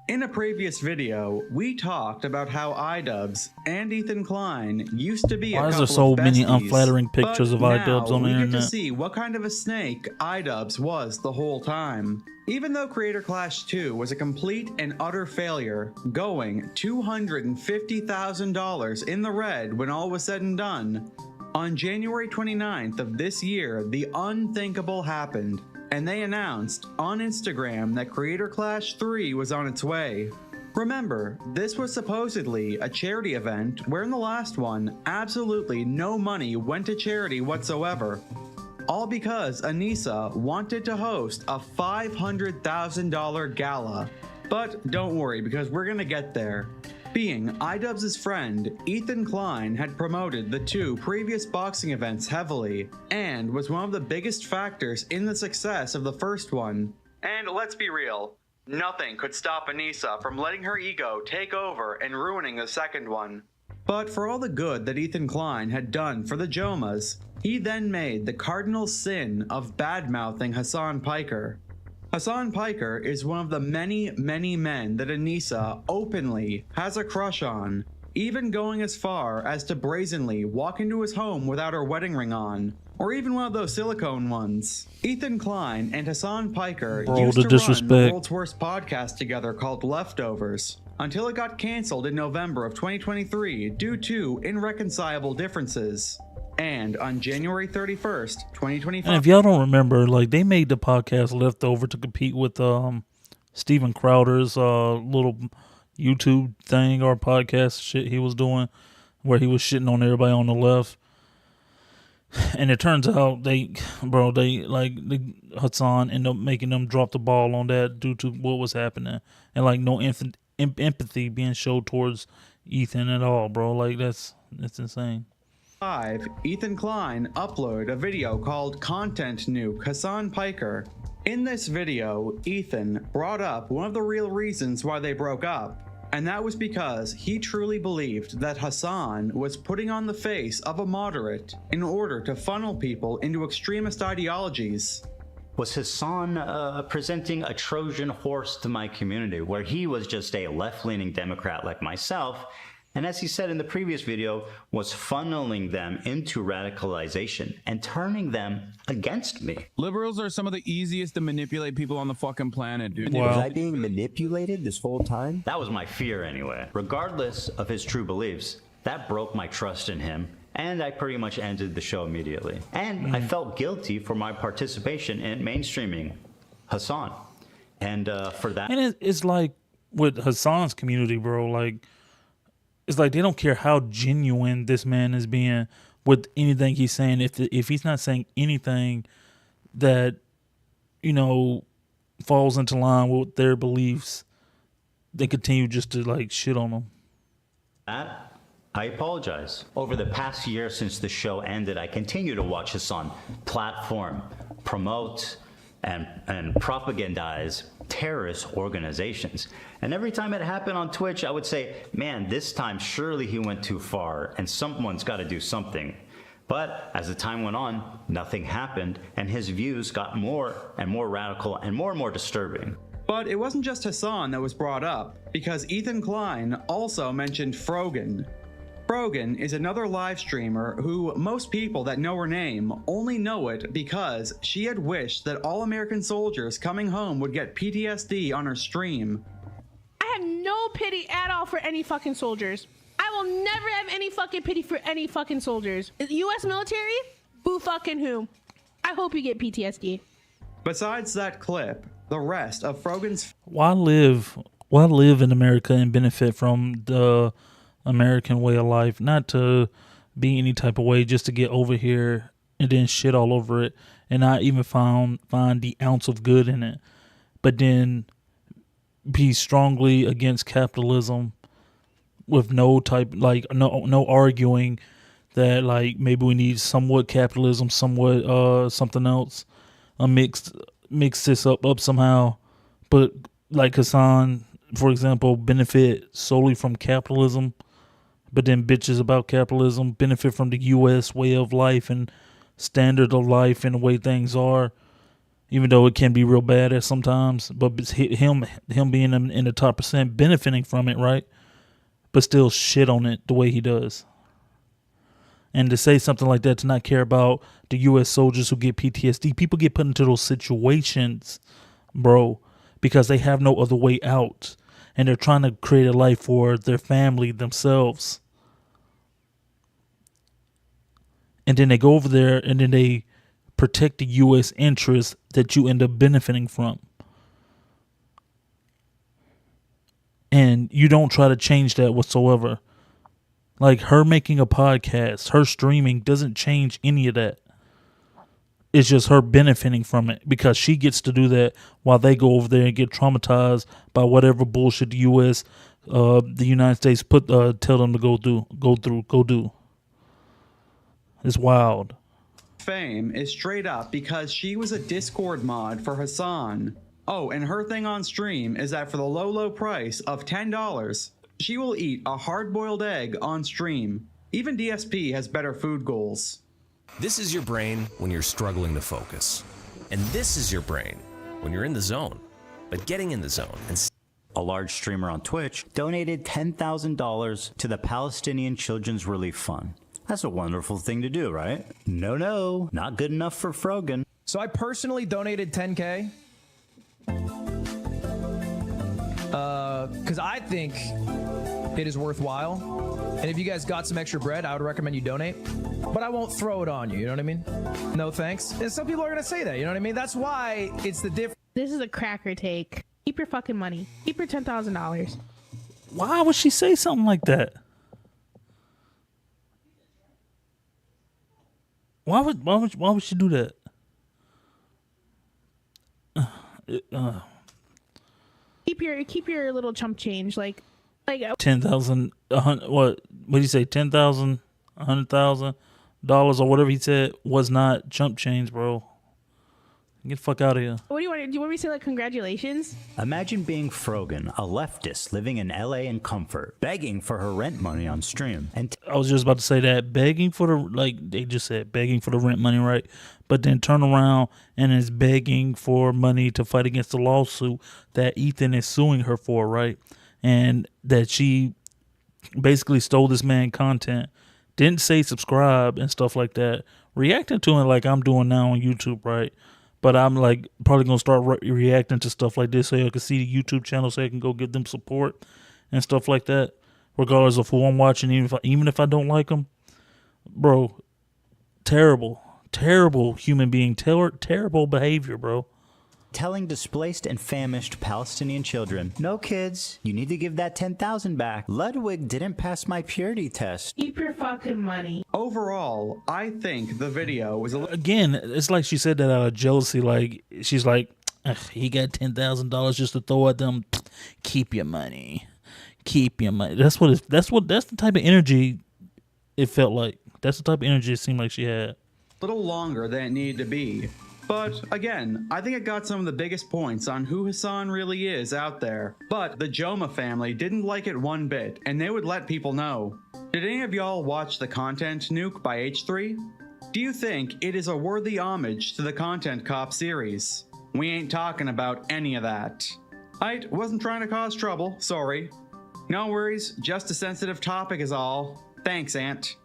In a previous video, we talked about how iDubbbz and Ethan Klein used to be a Why couple is there so of many besties, unflattering pictures of but iDubbbz on the now we get internet? to see what kind of a snake iDubbbz was the whole time. Even though Creator Clash 2 was a complete and utter failure, going $250,000 in the red when all was said and done, on January 29th of this year, the unthinkable happened, and they announced on Instagram that Creator Clash 3 was on its way. Remember, this was supposedly a charity event where in the last one, absolutely no money went to charity whatsoever. All because Anissa wanted to host a $500,000 gala. But don't worry, because we're gonna get there. Being iDubbbz's friend, Ethan Klein had promoted the 2 previous boxing events heavily, and was one of the biggest factors in the success of the first one. And let's be real, Nothing could stop Anissa from letting her ego take over and ruining the second one. But for all the good that Ethan Klein had done for the Jomas, he then made the cardinal sin of bad-mouthing Hassan Piker. Hassan Piker is one of the many, many men that Anissa openly has a crush on, even going as far as to brazenly walk into his home without her wedding ring on, or even one of those silicone ones. Ethan Klein and Hassan Piker used to run the world's worst podcast together called Leftovers, until it got canceled in November of 2023 due to irreconcilable differences. And on January 31st, 2025... And if y'all don't remember, like, they made the podcast Leftover to compete with Steven Crowder's little YouTube thing or podcast shit he was doing, where he was shitting on everybody on the left. And it turns out Hassan ended up making them drop the ball on that due to what was happening, and like no empathy being showed towards Ethan at all, bro. Like that's insane. Ethan Klein uploaded a video called Content Nuke Hassan Piker. In this video, Ethan brought up one of the real reasons why they broke up, and that was because he truly believed that Hassan was putting on the face of a moderate in order to funnel people into extremist ideologies. Was Hassan presenting a Trojan horse to my community, where he was just a left-leaning Democrat like myself, and as he said in the previous video, was funneling them into radicalization and turning them against me. Liberals are some of the easiest to manipulate people on the fucking planet, dude. Wow. Was Was I I being manipulated this whole time? That was my fear anyway. Regardless of his true beliefs, that broke my trust in him, and I pretty much ended the show immediately. And I felt guilty for my participation in mainstreaming Hassan. And for that... And it's like with Hassan's community, bro, like, it's like they don't care how genuine this man is being with anything he's saying. If he's not saying anything that, you know, falls into line with their beliefs, they continue just to like shit on him. I apologize. Over the past year since the show ended, I continue to watch Hassan platform, promote, and propagandize terrorist organizations. And every time it happened on Twitch, I would say, man, this time surely he went too far and someone's got to do something. But as the time went on, nothing happened, and his views got more and more radical and more disturbing. But it wasn't just Hassan that was brought up, because Ethan Klein also mentioned Frogan. Frogan is another live streamer who most people that know her name only know it because she had wished that all American soldiers coming home would get PTSD on her stream. I have no pity at all for any fucking soldiers. I will never have any fucking pity for any fucking soldiers. U.S. military? Boo fucking who? I hope you get PTSD. Besides that clip, the rest of Frogan's... Why live in America and benefit from the American way of life, not to be any type of way, just to get over here and then shit all over it and not even find the ounce of good in it, but then be strongly against capitalism with no arguing that like maybe we need somewhat capitalism, somewhat something else, mix this up somehow. But like Hassan, for example, benefit solely from capitalism, but then bitches about capitalism, benefit from the U.S. way of life and standard of life and the way things are, even though it can be real bad at sometimes. But him being in the top percent, benefiting from it, right? But still shit on it the way he does. And to say something like that, to not care about the U.S. soldiers who get PTSD, people get put into those situations, bro, because they have no other way out. And they're trying to create a life for their family, themselves. And then they go over there and then they protect the U.S. interests that you end up benefiting from. And you don't try to change that whatsoever. Like her making a podcast, her streaming doesn't change any of that. It's just her benefiting from it because she gets to do that while they go over there and get traumatized by whatever bullshit the U.S., the United States tell them to go do. It's wild. Fame is straight up because she was a Discord mod for Hassan. Oh, and her thing on stream is that for the low price of $10, she will eat a hard-boiled egg on stream. Even DSP has better food goals. This is your brain when you're struggling to focus. And this is your brain when you're in the zone. But getting in the zone and a large streamer on Twitch donated $10,000 to the Palestinian Children's Relief Fund. That's a wonderful thing to do, right? No, not good enough for Frogan. So I personally donated 10K. Because I think it is worthwhile. And if you guys got some extra bread, I would recommend you donate. But I won't throw it on you, you know what I mean? No thanks. And some people are going to say that, you know what I mean? That's why it's the difference. This is a cracker take. Keep your fucking money. Keep your $10,000. Why would she say something like that? Why would she do that? Keep your little chump change, like 10,000, what did he say? 10,000, $100,000 or whatever he said was not chump change, bro. Get the fuck out of here. What do you want? Do you want me to say like congratulations? Imagine being Frogan, a leftist living in LA in comfort, begging for her rent money on stream. And I was just about to say that, begging for the, like they just said, begging for the rent money, right? But then turn around and is begging for money to fight against the lawsuit that Ethan is suing her for, right? And that she basically stole this man content, didn't say subscribe and stuff like that, reacting to it like I'm doing now on YouTube, right? But I'm like probably gonna start reacting to stuff like this so I can see the YouTube channel, so I can go give them support and stuff like that, regardless of who I'm watching, even if I don't like them, bro. Terrible human being, terrible behavior, bro. telling displaced and famished Palestinian children, "No kids, you need to give that 10,000 back. Ludwig didn't pass my purity test." Keep your fucking money. Overall, I think the video was again, it's like she said that out of jealousy. Like she's like, he got $10,000 just to throw at them. Keep your money. Keep your money. That's the type of energy it felt like. That's the type of energy it seemed like she had. A little longer than it needed to be. But again, I think it got some of the biggest points on who Hasan really is out there. But the Joma family didn't like it one bit, and they would let people know. Did any of y'all watch The Content Nuke by H3? Do you think it is a worthy homage to the Content Cop series? We ain't talking about any of that. I wasn't trying to cause trouble, sorry. No worries, just a sensitive topic is all. Thanks, Aunt.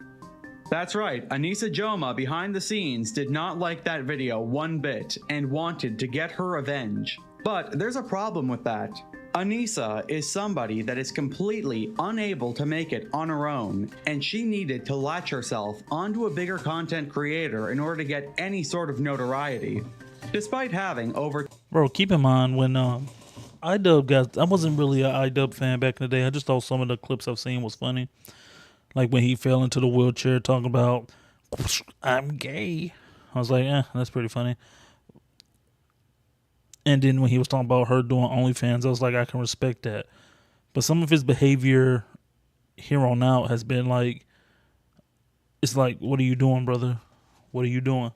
That's right, Anissa Joma behind the scenes did not like that video one bit and wanted to get her revenge. But there's a problem with that. Anissa is somebody that is completely unable to make it on her own, and she needed to latch herself onto a bigger content creator in order to get any sort of notoriety. Despite having over... Bro, keep in mind when iDub got... I wasn't really an iDub fan back in the day. I just thought some of the clips I've seen was funny. Like when he fell into the wheelchair talking about, I'm gay. I was like, that's pretty funny. And then when he was talking about her doing OnlyFans, I was like, I can respect that. But some of his behavior here on out has been like, it's like, what are you doing, brother? What are you doing?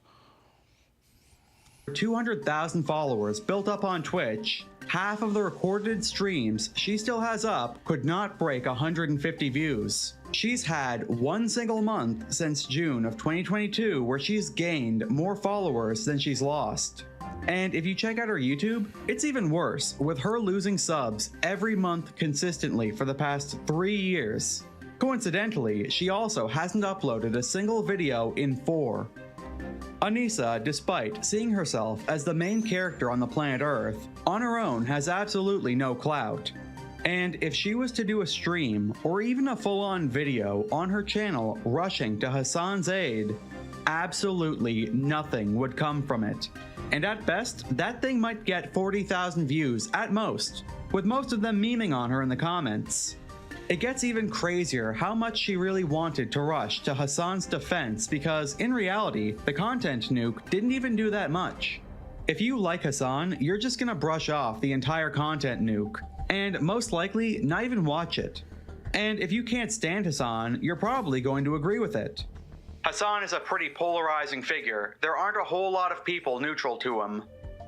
200,000 followers built up on Twitch, half of the recorded streams she still has up could not break 150 views. She's had one single month since June of 2022 where she's gained more followers than she's lost. And if you check out her YouTube, it's even worse, with her losing subs every month consistently for the past 3 years. Coincidentally, she also hasn't uploaded a single video in 4. Anissa, despite seeing herself as the main character on the planet Earth, on her own has absolutely no clout. And if she was to do a stream, or even a full-on video on her channel rushing to Hasan's aid, absolutely nothing would come from it. And at best, that thing might get 40,000 views at most, with most of them memeing on her in the comments. It gets even crazier how much she really wanted to rush to Hasan's defense because, in reality, the Content Nuke didn't even do that much. If you like Hasan, you're just gonna brush off the entire Content Nuke, and most likely not even watch it. And if you can't stand Hasan, you're probably going to agree with it. Hasan is a pretty polarizing figure. There aren't a whole lot of people neutral to him.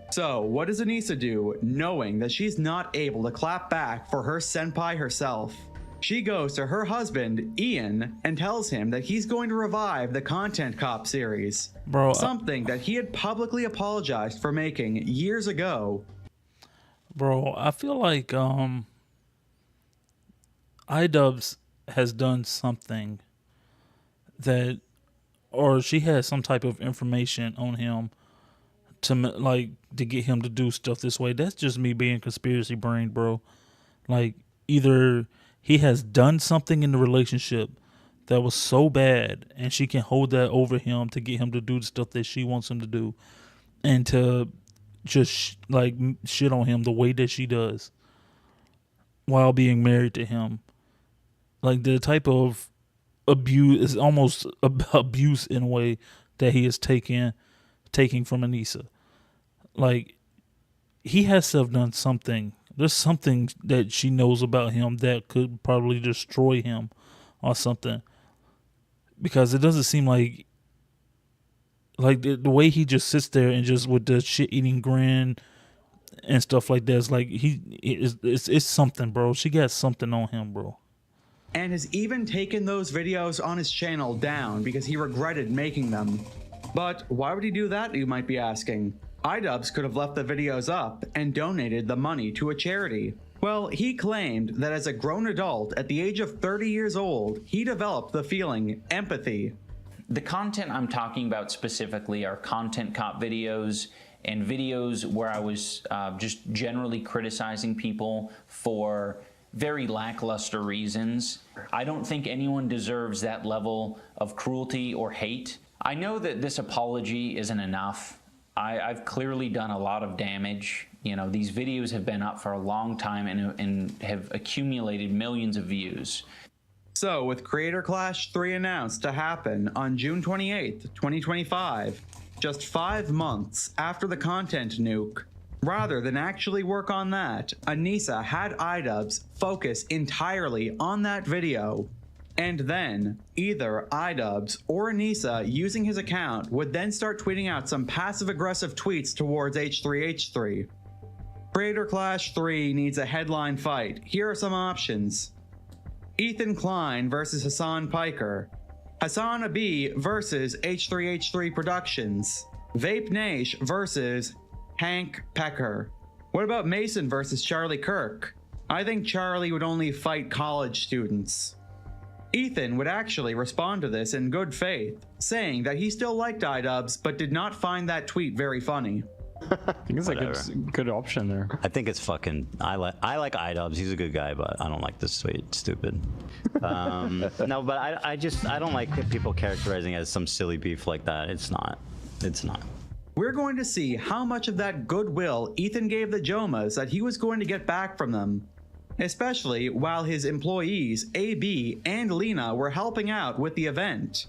So, what does Anissa do, knowing that she's not able to clap back for her senpai herself? She goes to her husband, Ian, and tells him that he's going to revive the Content Cop series. Bro, something that he had publicly apologized for making years ago. Bro, I feel like iDubbbz has done something that, or she has some type of information on him to get him to do stuff this way. That's just me being conspiracy brain, bro. Like, either he has done something in the relationship that was so bad and she can hold that over him to get him to do the stuff that she wants him to do, and to just like shit on him the way that she does while being married to him. Like, the type of abuse is almost abuse in a way that he is taking from Anissa. Like, he has to have done something. There's something that she knows about him that could probably destroy him or something, because it doesn't seem like the way he just sits there and just with the shit eating grin and stuff like that. It's like it's something, bro. She got something on him, bro. And has even taken those videos on his channel down because he regretted making them. But why would he do that, you might be asking? iDubbbz could have left the videos up and donated the money to a charity. Well, he claimed that as a grown adult at the age of 30 years old, he developed the feeling empathy. The content I'm talking about specifically are Content Cop videos and videos where I was just generally criticizing people for very lackluster reasons. I don't think anyone deserves that level of cruelty or hate. I know that this apology isn't enough. I've clearly done a lot of damage. You know, these videos have been up for a long time and have accumulated millions of views. So, with Creator Clash 3 announced to happen on June 28th, 2025, just 5 months after the content nuke, rather than actually work on that, Anissa had iDubbbz focus entirely on that video. And then, either iDubbbz or Anissa using his account would then start tweeting out some passive-aggressive tweets towards H3H3. Creator Clash 3 needs a headline fight. Here are some options. Ethan Klein versus Hassan Piker. Hassan Abi versus H3H3 Productions. Vape Nash versus Hank Pecker. What about Mason versus Charlie Kirk? I think Charlie would only fight college students. Ethan would actually respond to this in good faith, saying that he still liked iDubbbz but did not find that tweet very funny. I think it's like a good option there. I think it's fucking. I like iDubbbz. He's a good guy, but I don't like this tweet. It's stupid. No, but I don't like people characterizing it as some silly beef like that. It's not. It's not. We're going to see how much of that goodwill Ethan gave the Jomas that he was going to get back from them, especially while his employees AB and Lena were helping out with the event.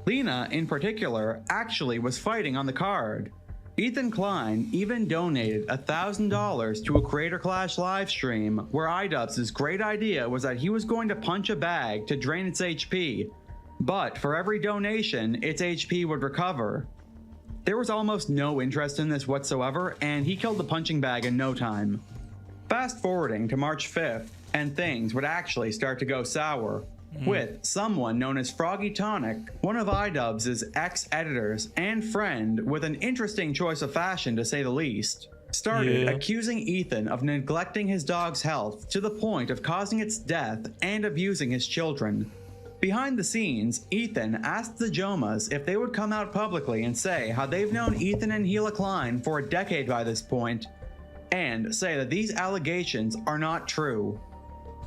Lena, in particular, actually was fighting on the card. Ethan Klein even donated $1,000 to a Creator Clash livestream where iDubbbz's great idea was that he was going to punch a bag to drain its HP, but for every donation, its HP would recover. There was almost no interest in this whatsoever, and he killed the punching bag in no time. Fast forwarding to March 5th, and things would actually start to go sour, with someone known as Froggy Tonic, one of iDubbbz's ex-editors and friend with an interesting choice of fashion to say the least, started accusing Ethan of neglecting his dog's health to the point of causing its death and abusing his children. Behind the scenes, Ethan asked the Jomas if they would come out publicly and say how they've known Ethan and Gila Klein for a decade by this point, and say that these allegations are not true.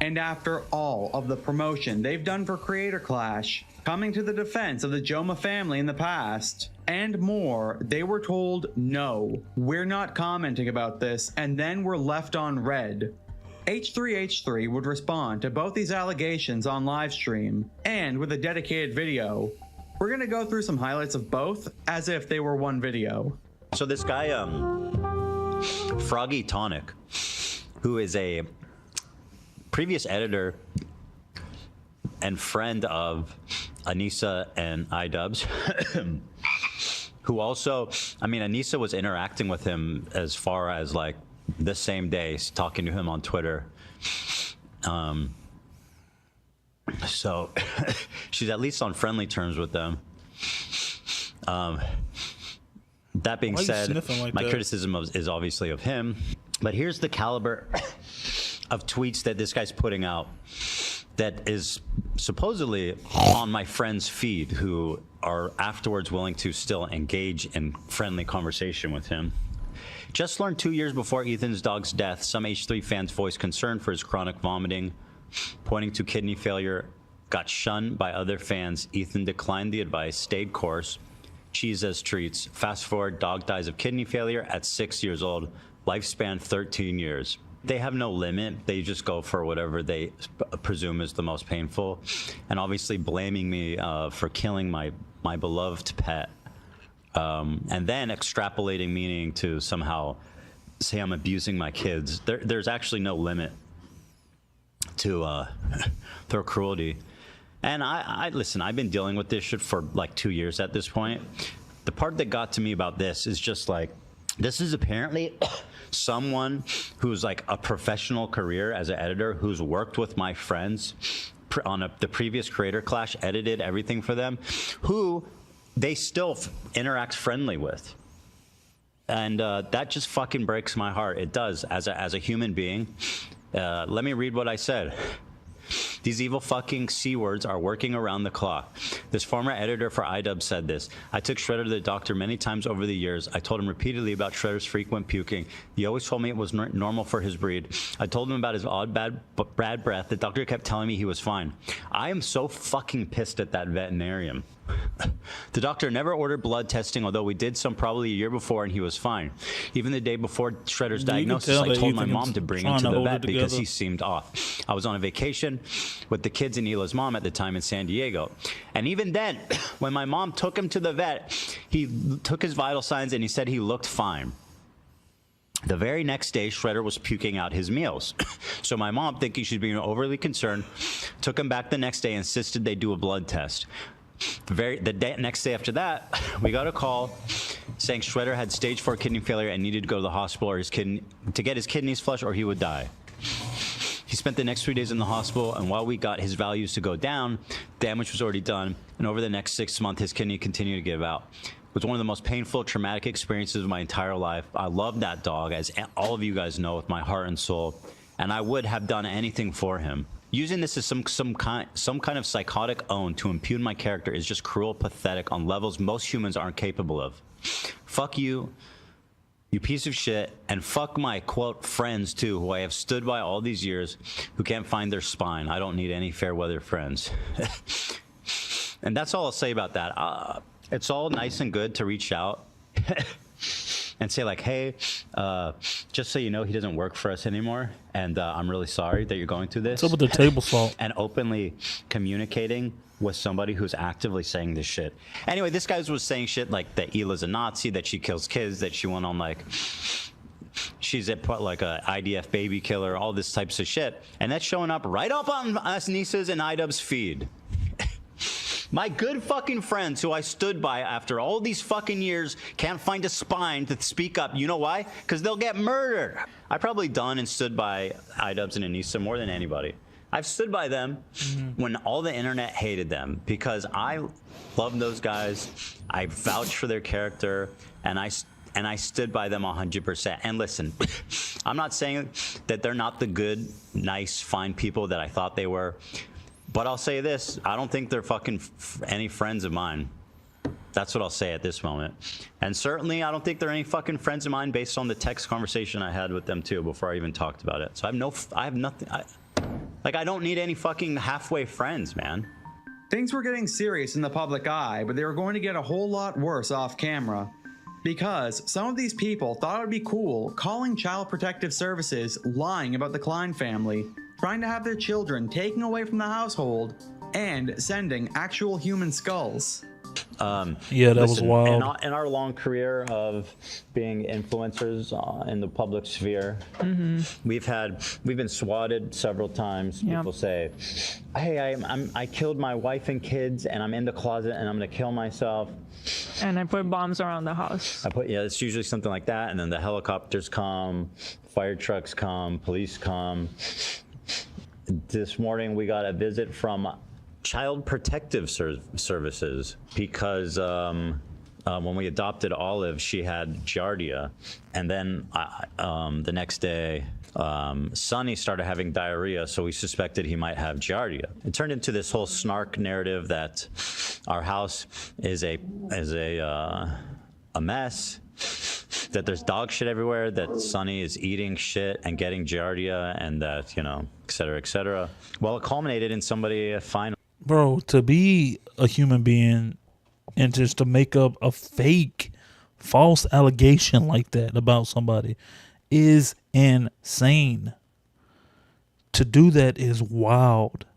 And after all of the promotion they've done for Creator Clash, coming to the defense of the Joma family in the past, and more, they were told, no, we're not commenting about this, and then were left on red. H3H3 would respond to both these allegations on livestream, and with a dedicated video. We're gonna go through some highlights of both, as if they were one video. So this guy, Froggy Tonic, who is a previous editor and friend of Anissa and iDubbbz, who also, I mean, Anissa was interacting with him as far as like the same day, talking to him on Twitter. So she's at least on friendly terms with them. That being Why are you said, sniffing like my that? criticism is obviously of him, but here's the caliber of tweets that this guy's putting out that is supposedly on my friend's feed, who are afterwards willing to still engage in friendly conversation with him. Just learned 2 years before Ethan's dog's death, some H3 fans voiced concern for his chronic vomiting, pointing to kidney failure. Got shunned by other fans. Ethan declined the advice, stayed course. Cheese as treats. Fast forward, dog dies of kidney failure at 6 years old. Lifespan 13 years. They have no limit. They just go for whatever they presume is the most painful. And obviously blaming me for killing my beloved pet. And then extrapolating meaning to somehow say I'm abusing my kids. There's actually no limit to their cruelty. And I listen, I've been dealing with this shit for like 2 years at this point. The part that got to me about this is just like, this is apparently someone who's like a professional career as an editor, who's worked with my friends on the previous Creator Clash, edited everything for them, who they still interact friendly with. And that just fucking breaks my heart. It does, as a human being. Let me read what I said. These evil fucking C words are working around the clock. This former editor for iDub said this. I took Shredder to the doctor many times over the years. I told him repeatedly about Shredder's frequent puking. He always told me it was normal for his breed. I told him about his odd bad breath. The doctor kept telling me he was fine. I am so fucking pissed at that veterinarian. The doctor never ordered blood testing, although we did some probably a year before, and he was fine. Even the day before Shredder's diagnosis, I told my mom to bring him to the vet because he seemed off. I was on a vacation with the kids and Hila's mom at the time in San Diego. And even then, when my mom took him to the vet, he took his vital signs and he said he looked fine. The very next day, Shredder was puking out his meals. So my mom, thinking she's being overly concerned, took him back the next day and insisted they do a blood test. Next day after that, we got a call saying Shredder had stage 4 kidney failure and needed to go to the hospital or to get his kidneys flushed or he would die. He spent the next 3 days in the hospital, and while we got his values to go down, damage was already done, and over the next 6 months, his kidney continued to give out. It was one of the most painful, traumatic experiences of my entire life. I love that dog, as all of you guys know, with my heart and soul, and I would have done anything for him. Using this as some kind of psychotic own to impugn my character is just cruel, pathetic on levels most humans aren't capable of. Fuck you, you piece of shit, and fuck my, quote, friends too, who I have stood by all these years, who can't find their spine. I don't need any fair weather friends. And that's all I'll say about that. It's all nice and good to reach out and say like, hey, just so you know, he doesn't work for us anymore, and I'm really sorry that you're going through this. What's up with the table salt? And openly communicating with somebody who's actively saying this shit. Anyway, this guy was saying shit like that Hila's a Nazi, that she kills kids, that she went on like, she's like a IDF baby killer, all this types of shit. And that's showing up right up on us Nissa's and iDubbbz feed. My good fucking friends who I stood by after all these fucking years can't find a spine to speak up. You know why? Because they'll get murdered. I probably done and stood by iDubbbz and Anissa more than anybody. I've stood by them when all the internet hated them because I love those guys. I vouched for their character, and I stood by them 100%. And listen, I'm not saying that they're not the good, nice, fine people that I thought they were. But I'll say this, I don't think they're fucking any friends of mine. That's what I'll say at this moment. And certainly I don't think they're any fucking friends of mine based on the text conversation I had with them too before I even talked about it. So I have nothing, I don't need any fucking halfway friends, man. Things were getting serious in the public eye, but they were going to get a whole lot worse off camera. Because some of these people thought it would be cool calling Child Protective Services lying about the Klein family, trying to have their children taken away from the household, and sending actual human skulls. Yeah, that was wild. In our long career of being influencers in the public sphere, we've been swatted several times. Yeah. People say, "Hey, I killed my wife and kids, and I'm in the closet, and I'm gonna kill myself." And I put bombs around the house. It's usually something like that, and then the helicopters come, fire trucks come, police come. This morning we got a visit from Child Protective Services because when we adopted Olive, she had Giardia, and then the next day, Sonny started having diarrhea, so we suspected he might have Giardia. It turned into this whole snark narrative that our house is a mess, that there's dog shit everywhere, that Sonny is eating shit and getting Giardia, and that, et cetera, et cetera. Well, it culminated in somebody finally. Bro, to be a human being and just to make up a fake, false allegation like that about somebody is insane. To do that is wild.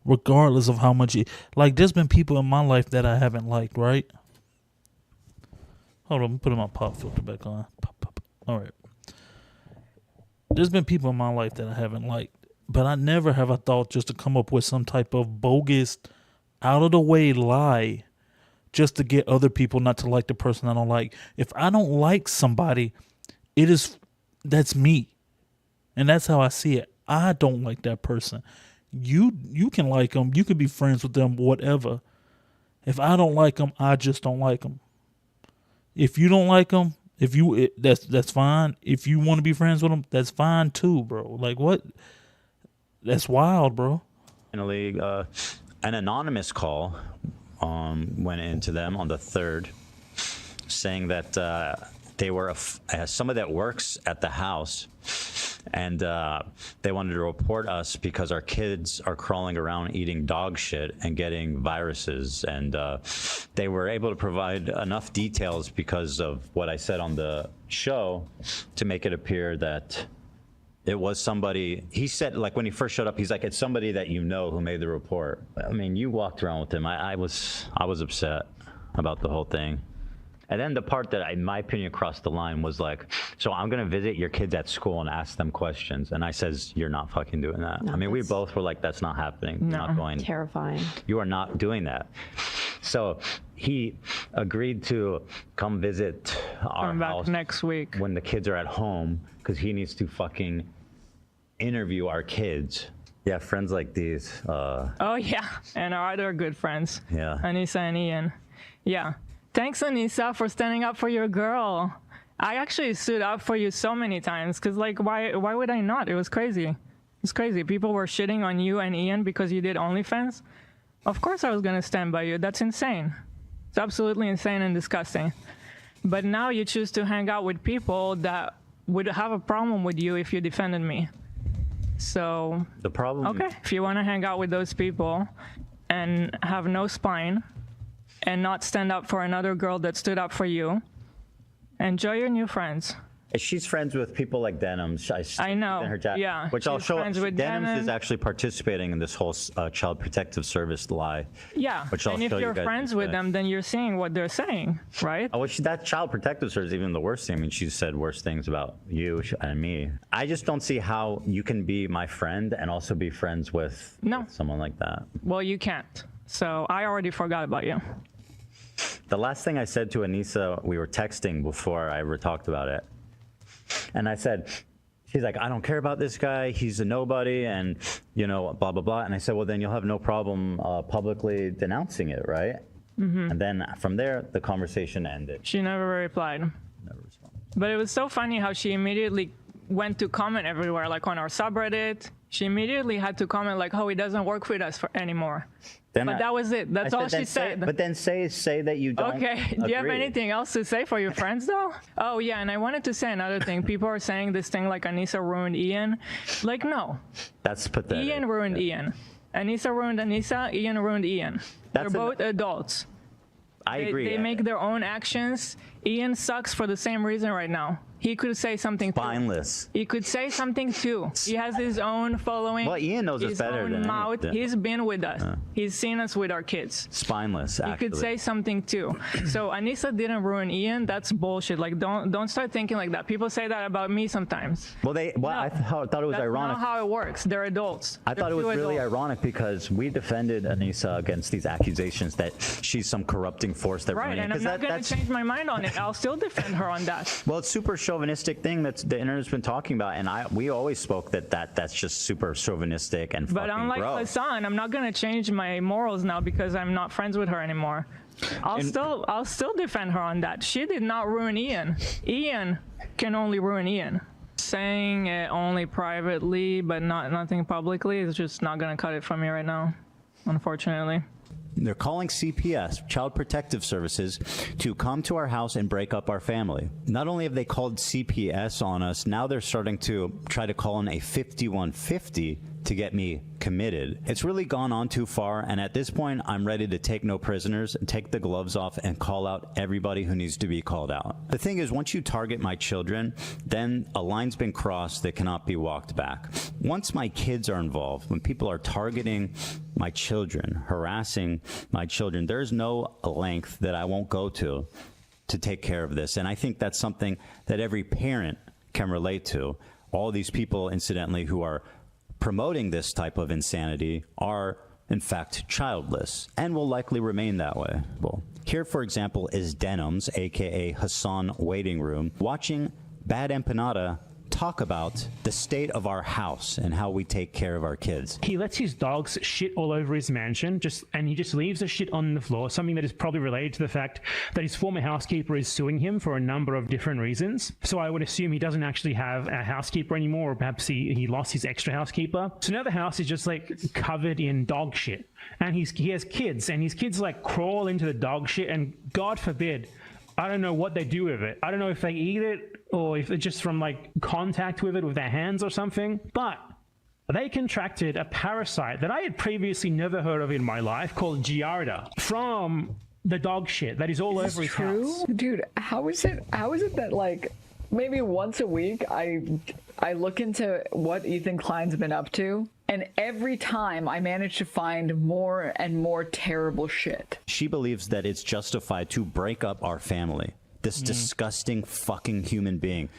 Regardless of how much there's been people in my life that I haven't liked, right? Hold on, I'm putting my pop filter back on. Pop. All right. There's been people in my life that I haven't liked, but I never have I thought just to come up with some type of bogus, out of the way lie just to get other people not to like the person I don't like. If I don't like somebody, that's me. And that's how I see it. I don't like that person. You can like them. You can be friends with them, whatever. If I don't like them, I just don't like them. If you don't like them, that's fine. If you want to be friends with them, that's fine too, bro. Like what? That's wild, bro. Finally, an anonymous call went into them on the 3rd, saying that they were somebody that works at the house, and they wanted to report us because our kids are crawling around eating dog shit and getting viruses, and they were able to provide enough details because of what I said on the show to make it appear that it was somebody. He said, like, when he first showed up, he's like, it's somebody that you know who made the report. I mean, you walked around with him. I was upset about the whole thing. And then the part that, in my opinion, crossed the line was like, so I'm going to visit your kids at school and ask them questions. And I says, you're not fucking doing that. No, I mean, we both were like, that's not happening. You're not going. Terrifying. You are not doing that. So he agreed to come visit our house next week when the kids are at home, because he needs to fucking interview our kids. Yeah, friends like these. Oh, yeah. And our other good friends. Yeah. Anissa and Ian. Yeah. Thanks, Anissa, for standing up for your girl. I actually stood up for you so many times because, like, why would I not? It was crazy. It's crazy. People were shitting on you and Ian because you did OnlyFans. Of course I was going to stand by you. That's insane. It's absolutely insane and disgusting. But now you choose to hang out with people that would have a problem with you if you defended me. So, the problem. Okay, if you want to hang out with those people and have no spine and not stand up for another girl that stood up for you, enjoy your new friends. She's friends with people like Denims. I know. Yeah. Which I'll she's show. friends with Denims Denim. is actually participating in this whole Child Protective Service lie. Yeah. Which I'll and if show you're you guys friends with them, then you're seeing what they're saying, right? Oh, well, that Child Protective Service is even the worst thing. I mean, she said worse things about you and me. I just don't see how you can be my friend and also be friends with someone like that. Well, you can't. So I already forgot about you. The last thing I said to Anissa, we were texting before I ever talked about it. And I said, she's like, I don't care about this guy. He's a nobody and, blah, blah, blah. And I said, well, then you'll have no problem publicly denouncing it, right? Mm-hmm. And then from there, the conversation ended. She never replied. Never responded. But it was so funny how she immediately went to comment everywhere, like on our subreddit. She immediately had to comment like, oh, it doesn't work with us anymore. But that was it. That's all she said. But then say that you don't Okay. Do you have agree. anything else to say for your friends, though? Oh, yeah. And I wanted to say another thing. People are saying this thing like Anissa ruined Ian. Like, no. That's pathetic. Ian ruined Ian. Anissa ruined Anissa. Ian ruined Ian. They're both adults. I agree. They make their own actions. Ian sucks for the same reason right now. He could say something. Spineless. He could say something too. He has his own following. Well, Ian knows us his better own than mouth. anything. He's been with us. He's seen us with our kids. Spineless, He actually. could say something too. So Anissa didn't ruin Ian. That's bullshit. Like don't start thinking like that. People say that about me sometimes. Well, I thought it was That's ironic. not how it works. They're adults. I thought it was They're two really adults. ironic because we defended Anissa against these accusations that she's some corrupting force that Right, and I'm not going to change my mind on it. I'll still defend her on that. Well, it's super chauvinistic thing that the internet's been talking about, and we always spoke that's just super chauvinistic and But fucking unlike gross. Hassan, I'm not going to change my morals now because I'm not friends with her anymore. I'll still defend her on that. She did not ruin Ian. Ian can only ruin Ian. Saying it only privately but nothing publicly is just not going to cut it for me right now, unfortunately. They're calling CPS, Child Protective Services, to come to our house and break up our family. Not only have they called CPS on us, now they're starting to try to call in a 5150 to get me committed. It's really gone on too far, and at this point, I'm ready to take no prisoners, take the gloves off, and call out everybody who needs to be called out. The thing is, once you target my children, then a line's been crossed that cannot be walked back. Once my kids are involved, when people are targeting my children, harassing my children, there's no length that I won't go to take care of this. And I think that's something that every parent can relate to. All these people, incidentally, who are promoting this type of insanity are, in fact, childless and will likely remain that way. Well, here, for example, is Denims, aka Hassan Waiting Room, watching Bad Empanada talk about the state of our house and how we take care of our kids. He lets his dogs shit all over his mansion, and he just leaves the shit on the floor, something that is probably related to the fact that his former housekeeper is suing him for a number of different reasons. So I would assume he doesn't actually have a housekeeper anymore, or perhaps he lost his extra housekeeper. So now the house is just like covered in dog shit. And he has kids, and his kids like crawl into the dog shit, and God forbid, I don't know what they do with it. I don't know if they eat it or if it's just from like contact with it with their hands or something. But they contracted a parasite that I had previously never heard of in my life called Giardia from the dog shit that is all over his house. Dude, how is it that like maybe once a week I look into what Ethan Klein's been up to, and every time I manage to find more and more terrible shit. She believes that it's justified to break up our family. This disgusting fucking human being.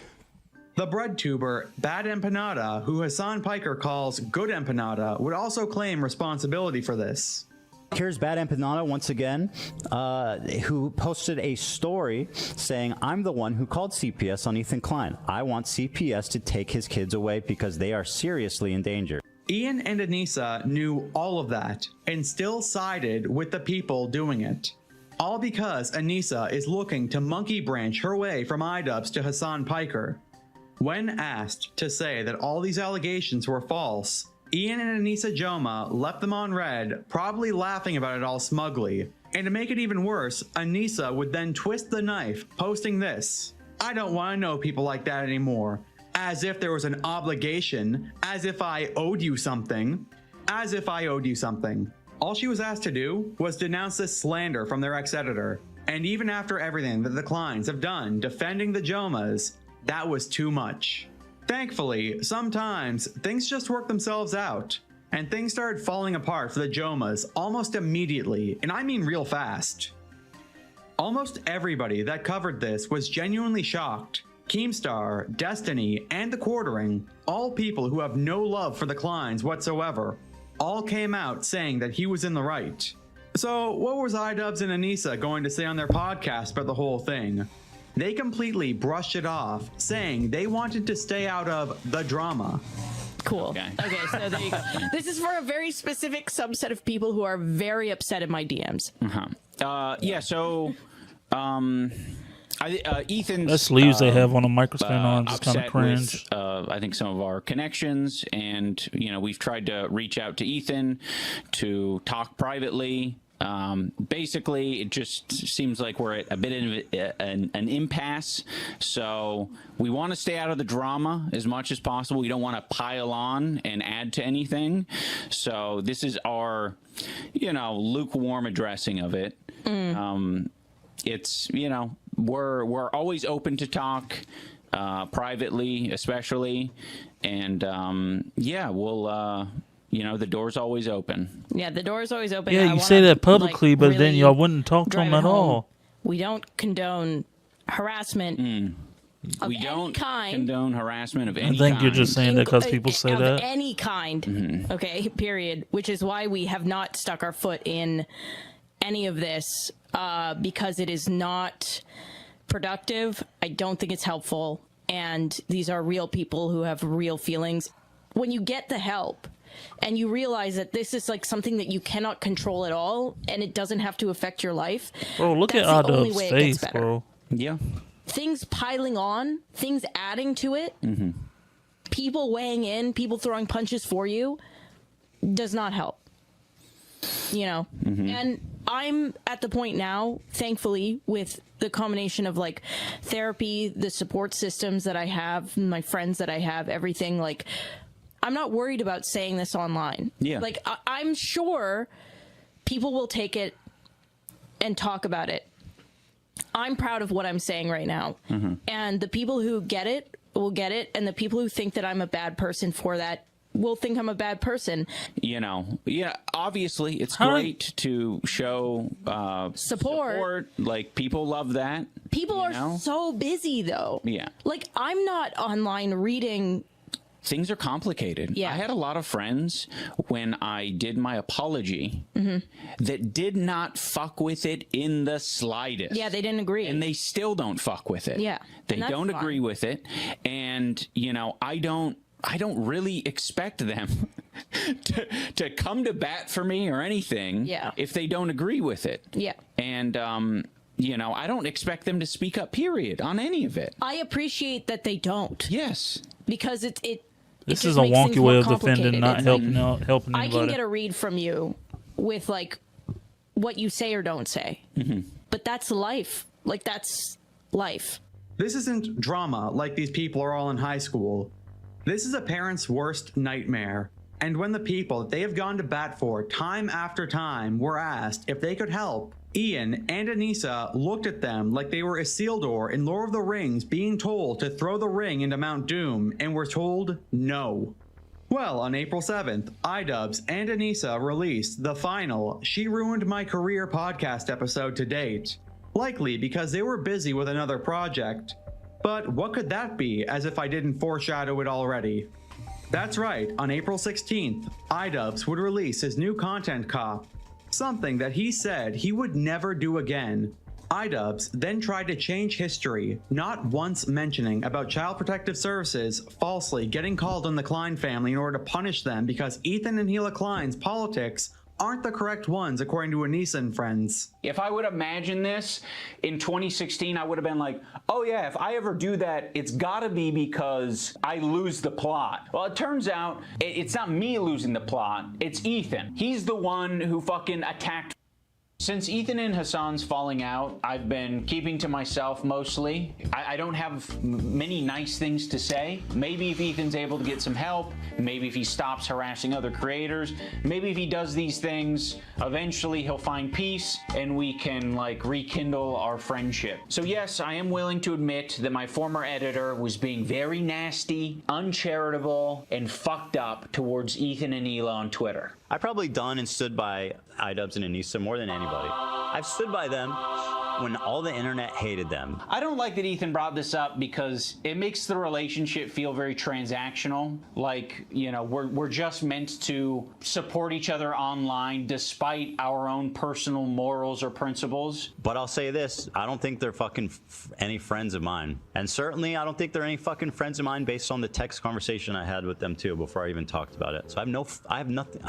The bread tuber Bad Empanada, who Hassan Piker calls Good Empanada, would also claim responsibility for this. Here's Bad Empanada once again, who posted a story saying, I'm the one who called CPS on Ethan Klein. I want CPS to take his kids away because they are seriously in danger. Ian and Anissa knew all of that and still sided with the people doing it. All because Anissa is looking to monkey branch her way from iDubbbz to Hassan Piker. When asked to say that all these allegations were false, Ian and Anissa Joma left them on red, probably laughing about it all smugly. And to make it even worse, Anissa would then twist the knife, posting this: I don't want to know people like that anymore. As if there was an obligation, as if I owed you something, as if I owed you something. All she was asked to do was denounce this slander from their ex-editor. And even after everything that the Kleins have done defending the Jomas, that was too much. Thankfully, sometimes things just work themselves out, and things started falling apart for the Jomas almost immediately, and I mean real fast. Almost everybody that covered this was genuinely shocked. Keemstar, Destiny, and The Quartering, all people who have no love for the Kleins whatsoever, all came out saying that he was in the right. So what was iDubbbz and Anissa going to say on their podcast about the whole thing? They completely brushed it off, saying they wanted to stay out of the drama. Cool. Okay, so there you go. This is for a very specific subset of people who are very upset at my DMs. Yeah, so Ethan's That's sleeves they have on a microphone on, just kind of upset cringe. with, I think some of our connections, and we've tried to reach out to Ethan to talk privately. Basically, it just seems like we're at a bit of an impasse. So we want to stay out of the drama as much as possible. We don't want to pile on and add to anything. So this is our, lukewarm addressing of it. it's, you know, we're always open to talk, privately, especially. And, yeah, we'll, you know, the door's always open. Yeah, the door's always open. Yeah, I you wanna, say that publicly, like, but then really y'all wouldn't talk to drive him it at home. all. We don't condone harassment of We any don't kind. condone harassment of any I think kind. you're just saying that because people say of that. any kind. Mm-hmm. Okay, period. Which is why we have not stuck our foot in any of this, because it is not productive. I don't think it's helpful. And these are real people who have real feelings. When you get the help and you realize that this is like something that you cannot control at all and it doesn't have to affect your life. Bro, look that's at the only Adub's way it gets face, better. bro. Yeah. Things piling on, things adding to it, people weighing in, people throwing punches for you does not help. You know? And I'm at the point now, thankfully, with the combination of like therapy, the support systems that I have, my friends that I have, everything, like I'm not worried about saying this online. Yeah. Like I'm sure people will take it and talk about it. I'm proud of what I'm saying right now. And the people who get it will get it. And the people who think that I'm a bad person for that will think I'm a bad person. You know, yeah, obviously it's great to show support. Like, people love that. People are so busy, though. Yeah. Like, I'm not online reading. Things are complicated. Yeah. I had a lot of friends when I did my apology that did not fuck with it in the slightest. Yeah, they didn't agree. And they still don't fuck with it. Yeah. They And that's don't fine. agree with it. And, you know, I don't really expect them to come to bat for me or anything if they don't agree with it. Yeah. And, you know, I don't expect them to speak up, period, on any of it. I appreciate that they don't. Yes. Because it This just is a makes things wonky more way of defending, complicated. not It's like, helping I anybody. can get a read from you with like what you say or don't say. But that's life. Like, that's life. This isn't drama like these people are all in high school. This is a parent's worst nightmare. And when the people that they have gone to bat for time after time were asked if they could help, Ian and Anissa looked at them like they were Isildur in Lord of the Rings being told to throw the ring into Mount Doom and were told no. Well, on April 7th, iDubbbz and Anissa released the final She Ruined My Career podcast episode to date. Likely because they were busy with another project. But what could that be, as if I didn't foreshadow it already? That's right, on April 16th, iDubbbz would release his new content cop, something that he said he would never do again. iDubbbz then tried to change history, not once mentioning about Child Protective Services falsely getting called on the Klein family in order to punish them because Ethan and Hila Klein's politics aren't the correct ones according to Anissa and friends. If I would imagine this in 2016, I would have been like, oh yeah, if I ever do that, it's gotta be because I lose the plot. Well, it turns out it's not me losing the plot, it's Ethan. He's the one who fucking attacked. Since Ethan and Hassan's falling out, I've been keeping to myself mostly. I don't have many nice things to say. Maybe if Ethan's able to get some help, maybe if he stops harassing other creators, maybe if he does these things, eventually he'll find peace and we can like rekindle our friendship. So yes, I am willing to admit that my former editor was being very nasty, uncharitable, and fucked up towards Ethan and Hila on Twitter. I've probably done and stood by iDubbbz and Anissa more than anybody. I've stood by them when all the internet hated them. I don't like that Ethan brought this up because it makes the relationship feel very transactional. Like, you know, we're just meant to support each other online despite our own personal morals or principles. But I'll say this, I don't think they're fucking any friends of mine. And certainly I don't think they're any fucking friends of mine based on the text conversation I had with them too before I even talked about it. So I have nothing.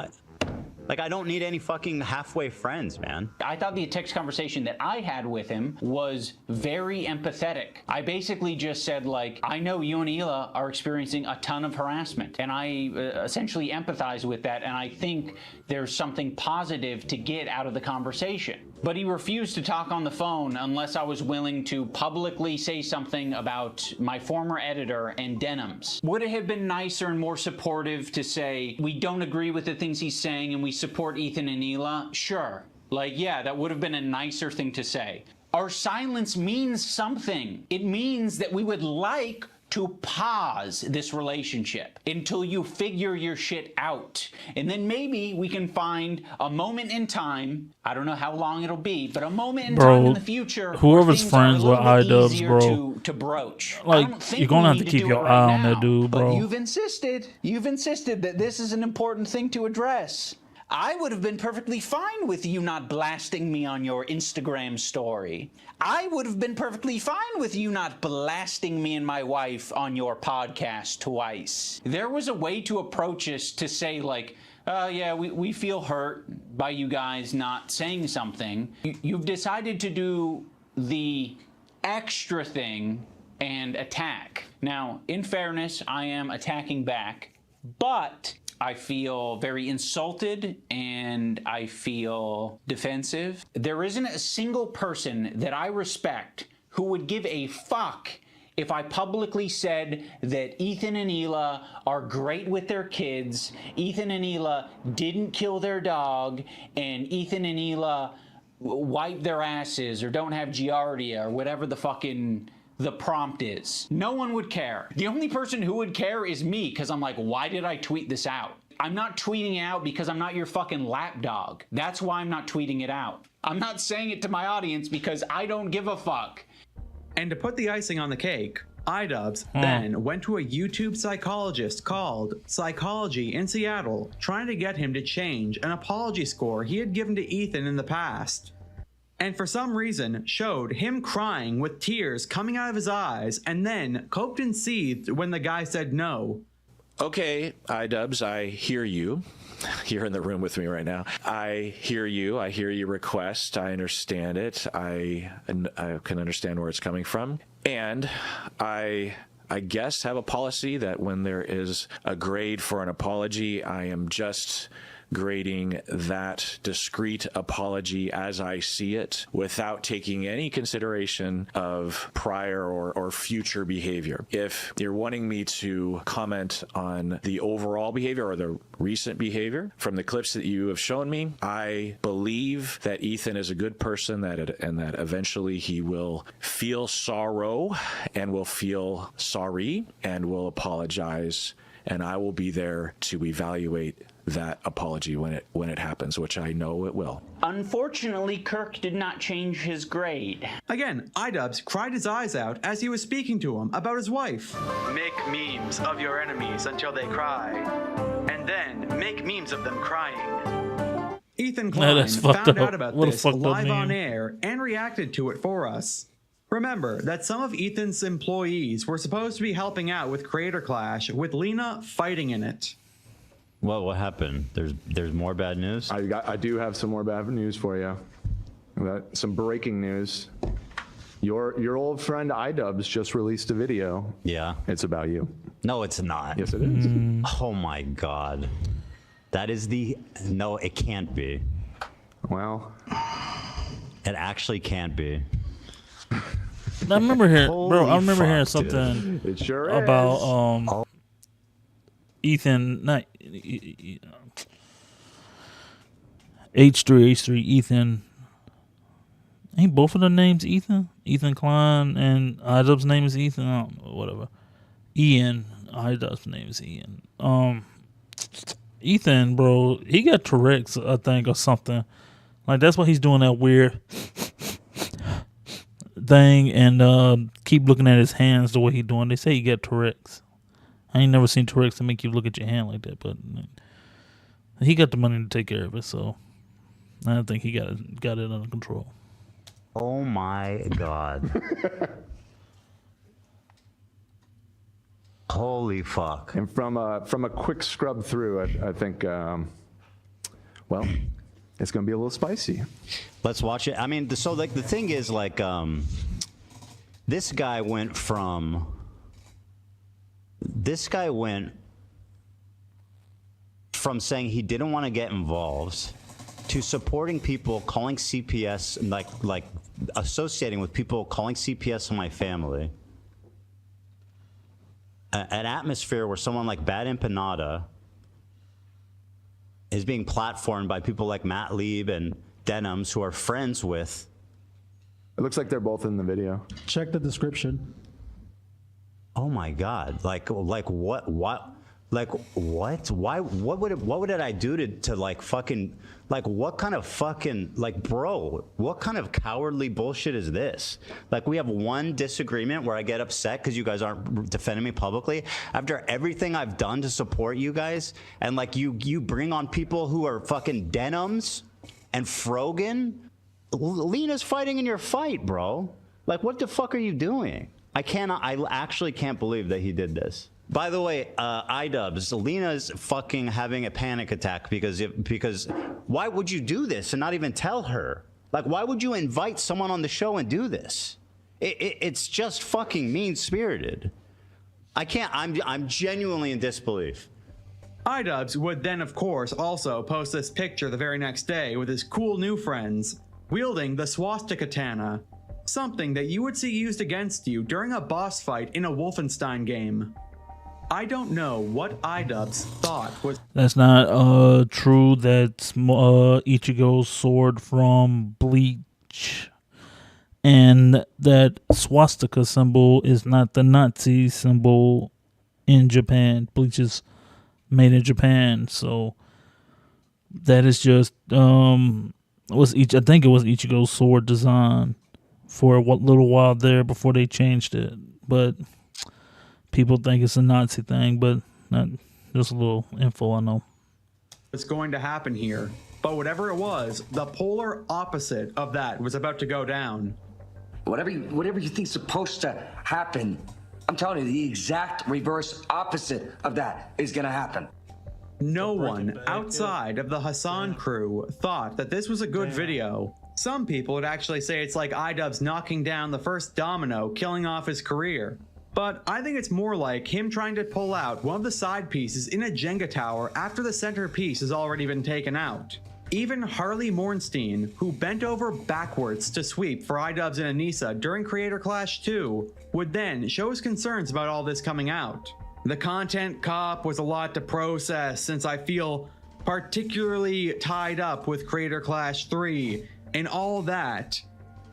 I don't need any fucking halfway friends, man. I thought the text conversation that I had with him was very empathetic. I basically just said, like, I know you and Hila are experiencing a ton of harassment, and I essentially empathize with that, and I think there's something positive to get out of the conversation. But he refused to talk on the phone unless I was willing to publicly say something about my former editor and Denims. Would it have been nicer and more supportive to say, we don't agree with the things he's saying and we support Ethan and Hila? Sure. Like, yeah, that would have been a nicer thing to say. Our silence means something. It means that we would like to pause this relationship until you figure your shit out. And then maybe we can find a moment in time, I don't know how long it'll be, but a moment in time in the future, whoever's friends with iDubbbz, bro, to broach. like, you're gonna have to keep your eye on that dude, bro. But you've insisted that this is an important thing to address. I would have been perfectly fine with you not blasting me on your Instagram story. I would have been perfectly fine with you not blasting me and my wife on your podcast twice. There was a way to approach us to say, like, yeah, we feel hurt by you guys not saying something. You've decided to do the extra thing and attack. Now, in fairness, I am attacking back, but I feel very insulted and I feel defensive. There isn't a single person that I respect who would give a fuck if I publicly said that Ethan and Hila are great with their kids, Ethan and Hila didn't kill their dog, and Ethan and Hila wipe their asses or don't have giardia or whatever the prompt is. No one would care. The only person who would care is me, because I'm like, why did I tweet this out? I'm not tweeting out because I'm not your fucking lapdog. That's why I'm not tweeting it out. I'm not saying it to my audience because I don't give a fuck. And to put the icing on the cake, iDubbbz then went to a YouTube psychologist called Psychology in Seattle, trying to get him to change an apology score he had given to Ethan in the past. And for some reason showed him crying with tears coming out of his eyes, and then coped and seethed when the guy said no. Okay, iDubbbz, I hear you. You're in the room with me right now. I hear you. I hear your request. I understand it. I can understand where it's coming from. And I guess have a policy that when there is a grade for an apology, I am just grading that discreet apology as I see it without taking any consideration of prior or future behavior. If you're wanting me to comment on the overall behavior or the recent behavior from the clips that you have shown me, I believe that Ethan is a good person and that eventually he will feel sorrow and will feel sorry and will apologize, and I will be there to evaluate that apology when it happens, which I know it will. Unfortunately, Kirk did not change his grade. Again, iDubbbz cried his eyes out as he was speaking to him about his wife. Make memes of your enemies until they cry, and then make memes of them crying. Ethan Klein found out about this live on air and reacted to it for us. Remember that some of Ethan's employees were supposed to be helping out with Creator Clash, with Lena fighting in it. Well, what happened? There's more bad news? I do have some more bad news for you. Some breaking news. Your old friend iDubbbz just released a video. Yeah. It's about you. No, it's not. Yes, it is. Oh my God. That is no, it can't be. Well. It actually can't be. I remember hearing something it sure about Ethan, not H3, Ethan. Ain't both of the names Ethan? Ethan Klein and iDubbbz's name is Ethan. I don't know, whatever. Ian, iDubbbz's name is Ian. Ethan, bro, he got Tourette's, I think, or something. Like that's why he's doing that weird thing and keep looking at his hands the way he's doing. They say he got Tourette's. I ain't never seen Tourette's to make you look at your hand like that, but he got the money to take care of it, so I don't think he got it under control. Oh my God. Holy fuck. And from a quick scrub through, I think, well, it's going to be a little spicy. Let's watch it. I mean, so like the thing is like, this guy went from saying he didn't want to get involved to supporting people calling CPS, like associating with people calling CPS on my family. An atmosphere where someone like Bad Empanada is being platformed by people like Matt Lieb and Denims, who are friends with It looks like they're both in the video. Check the description. Oh my God! Like what? Like what? Why? What did I do to like fucking like what kind of fucking like bro? What kind of cowardly bullshit is this? Like we have one disagreement where I get upset because you guys aren't defending me publicly after everything I've done to support you guys, and like you bring on people who are fucking denims and Frogan. Lena's fighting in your fight, bro. Like what the fuck are you doing? I actually can't believe that he did this. By the way, iDubbbz, Lena's fucking having a panic attack because why would you do this and not even tell her? Like, why would you invite someone on the show and do this? It's just fucking mean-spirited. I can't, I'm genuinely in disbelief. iDubbbz would then, of course, also post this picture the very next day with his cool new friends, wielding the swastika katana, something that you would see used against you during a boss fight in a Wolfenstein game. I don't know what iDubbbz thought was. That's not true. That's Ichigo's sword from Bleach. And that swastika symbol is not the Nazi symbol in Japan. Bleach is made in Japan. So that is just I think it was Ichigo's sword design for a little while there before they changed it. But people think it's a Nazi thing, but not just a little info I know. What's going to happen here? But whatever it was, the polar opposite of that was about to go down. Whatever you think's supposed to happen, I'm telling you, the exact reverse opposite of that is gonna happen. No one outside of the Hassan crew thought that this was a good video. Some people would actually say it's like iDubbbz knocking down the first domino, killing off his career. But I think it's more like him trying to pull out one of the side pieces in a Jenga tower after the center piece has already been taken out. Even Harley Mornstein, who bent over backwards to sweep for iDubbbz and Anissa during Creator Clash 2, would then show his concerns about all this coming out. The content cop was a lot to process since I feel particularly tied up with Creator Clash 3 and all that.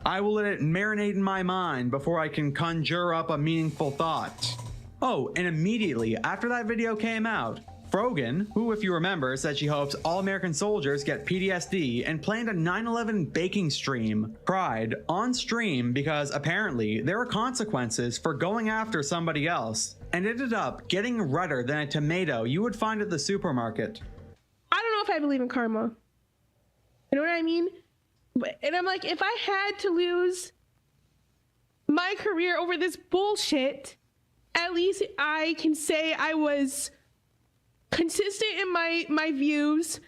I will let it marinate in my mind before I can conjure up a meaningful thought. Oh, and immediately after that video came out, Frogan, who if you remember said she hopes all American soldiers get PTSD and planned a 9/11 baking stream, cried on stream because apparently there are consequences for going after somebody else, and ended up getting redder than a tomato you would find at the supermarket. I don't know if I believe in karma. You know what I mean? And I'm like, if I had to lose my career over this bullshit, at least I can say I was consistent in my views.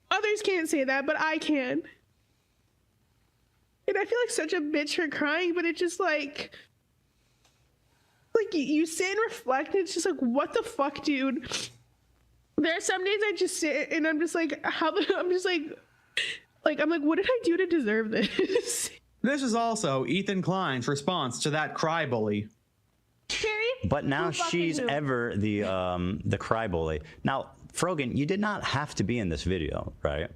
Others can't say that, but I can. And I feel like such a bitch for crying, but it's just like you sit and reflect, and it's just like, what the fuck, dude? There are some days I just sit and I'm just like, I'm like, what did I do to deserve this? This is also Ethan Klein's response to that cry bully. But now she's ever the cry bully. Now, Frogan, you did not have to be in this video, right?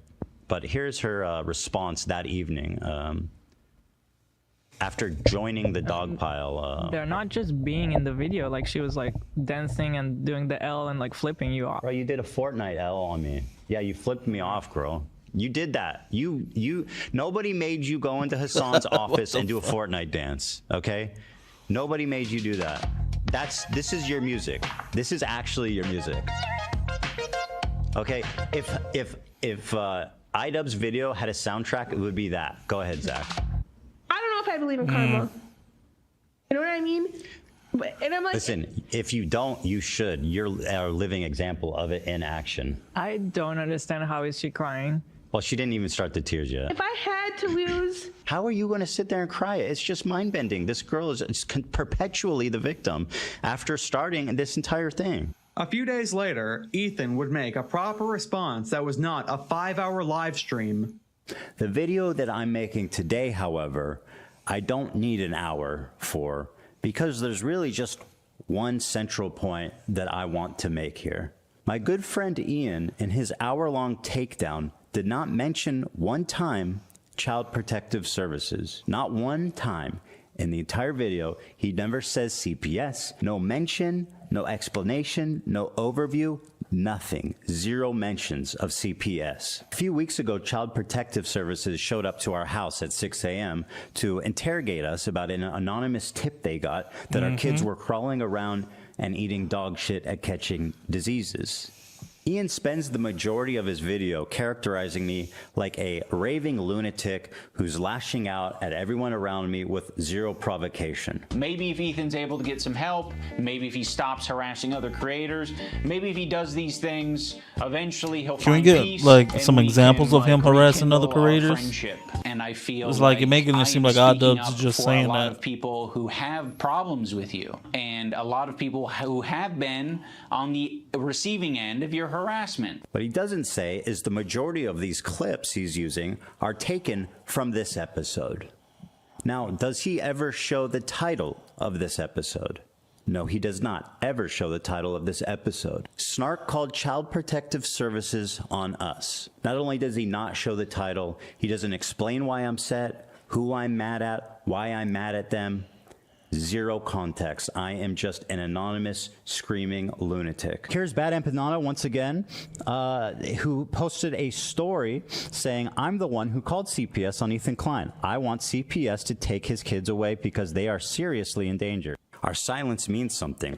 But here's her response that evening after joining the dog pile. They're not just being in the video, like she was like dancing and doing the L and like flipping you off. Bro, you did a Fortnite L on me. Yeah, you flipped me off, girl. You did that. Nobody made you go into Hassan's office and do a Fortnite dance, okay? Nobody made you do that. This is your music. This is actually your music. Okay, if iDubbbz video had a soundtrack, it would be that. Go ahead, Zach. I don't know if I believe in karma. You know what I mean? And I'm like, listen, if you don't, you should. You're a living example of it in action. I don't understand how is she crying. Well, she didn't even start the tears yet. if I had to lose, How are you going to sit there and cry? It's just mind-bending. This girl is perpetually the victim after starting this entire thing. A few days later, Ethan would make a proper response that was not a 5-hour live stream. The video that I'm making today, however, I don't need an hour for, because there's really just one central point that I want to make here. My good friend Ian, in his hour-long takedown, did not mention one time Child Protective Services. Not one time. In the entire video, he never says CPS. No mention, no explanation, no overview, nothing. Zero mentions of CPS. A few weeks ago, Child Protective Services showed up to our house at 6 a.m. to interrogate us about an anonymous tip they got that our kids were crawling around and eating dog shit at catching diseases. Ian spends the majority of his video characterizing me like a raving lunatic who's lashing out at everyone around me with zero provocation. Maybe if Ethan's able to get some help, maybe if he stops harassing other creators, maybe if he does these things, eventually he'll Can we find get peace, like and some we examples can, of him harassing other rekindle our creators? friendship. And I feel It's like you're making it I seem am like speaking iDubbbz is up just for saying a lot that. of people who have problems with you, and a lot of people who have been on the receiving end of your harassment. What he doesn't say is the majority of these clips he's using are taken from this episode. Now, does he ever show the title of this episode? No, he does not ever show the title of this episode. Snark called Child Protective Services on us. Not only does he not show the title, he doesn't explain why I'm upset, who I'm mad at, why I'm mad at them. Zero context. I am just an anonymous screaming lunatic. Here's Bad Empanada once again, who posted a story saying, I'm the one who called CPS on Ethan Klein. I want CPS to take his kids away because they are seriously in danger. Our silence means something.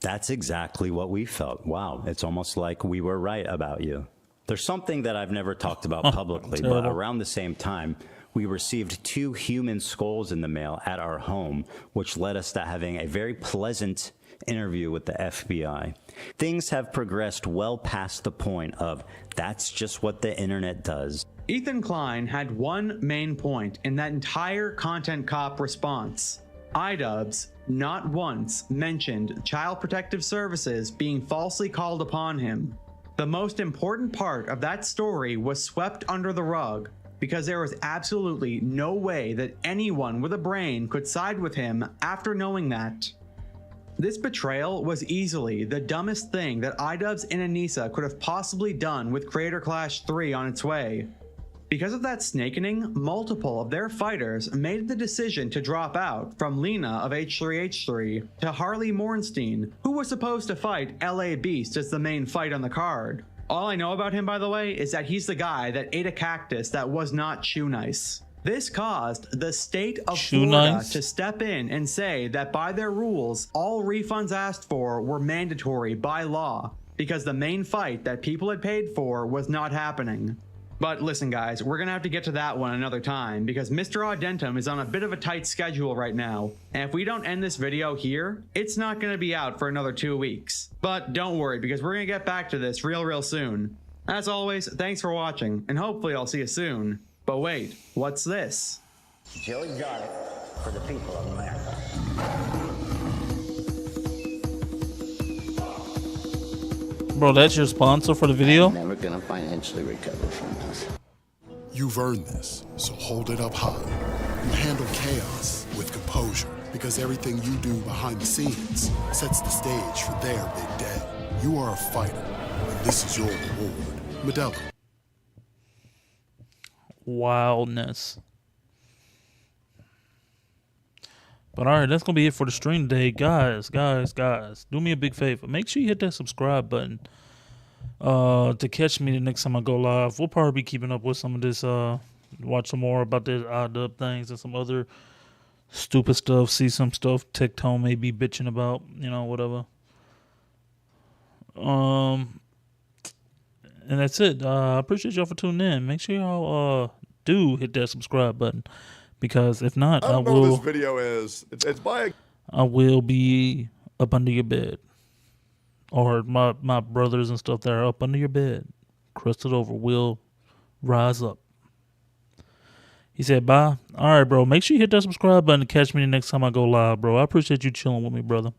That's exactly what we felt. Wow, it's almost like we were right about you. There's something that I've never talked about publicly, but around the same time, we received 2 human skulls in the mail at our home, which led us to having a very pleasant interview with the FBI. Things have progressed well past the point of that's just what the internet does. Ethan Klein had one main point in that entire Content Cop response. iDubbbz not once mentioned Child Protective Services being falsely called upon him. The most important part of that story was swept under the rug because there was absolutely no way that anyone with a brain could side with him after knowing that. This betrayal was easily the dumbest thing that iDubbbz and Anissa could have possibly done with Creator Clash 3 on its way. Because of that snakening, multiple of their fighters made the decision to drop out, from Lena of H3H3 to Harley Morenstein, who was supposed to fight LA Beast as the main fight on the card. All I know about him, by the way, is that he's the guy that ate a cactus that was not Shoe Nice. This caused the state of Florida to step in and say that by their rules, all refunds asked for were mandatory by law, because the main fight that people had paid for was not happening. But listen guys, we're gonna have to get to that one another time because Mr. Audentum is on a bit of a tight schedule right now. And if we don't end this video here, it's not gonna be out for another 2 weeks. But don't worry because we're gonna get back to this real soon. As always, thanks for watching and hopefully I'll see you soon. But wait, what's this? Joey got it for the people of America. Bro, that's your sponsor for the video? Never gonna financially recover from this. You've earned this, so hold it up high. You handle chaos with composure, because everything you do behind the scenes sets the stage for their big day. You are a fighter, and this is your reward. Modelo. Wildness. But alright, that's gonna be it for the stream today. Guys, do me a big favor. Make sure you hit that subscribe button to catch me the next time I go live. We'll probably be keeping up with some of this, watch some more about this iDubbbz things and some other stupid stuff, see some stuff Tectone may be bitching about, you know, whatever. And that's it. I appreciate y'all for tuning in. Make sure y'all do hit that subscribe button. Because if not, I don't know what this video is. It's by a... I will be up under your bed. Or my brothers and stuff that are up under your bed, crusted over, will rise up. He said, bye. All right, bro. Make sure you hit that subscribe button to catch me the next time I go live, bro. I appreciate you chilling with me, brother.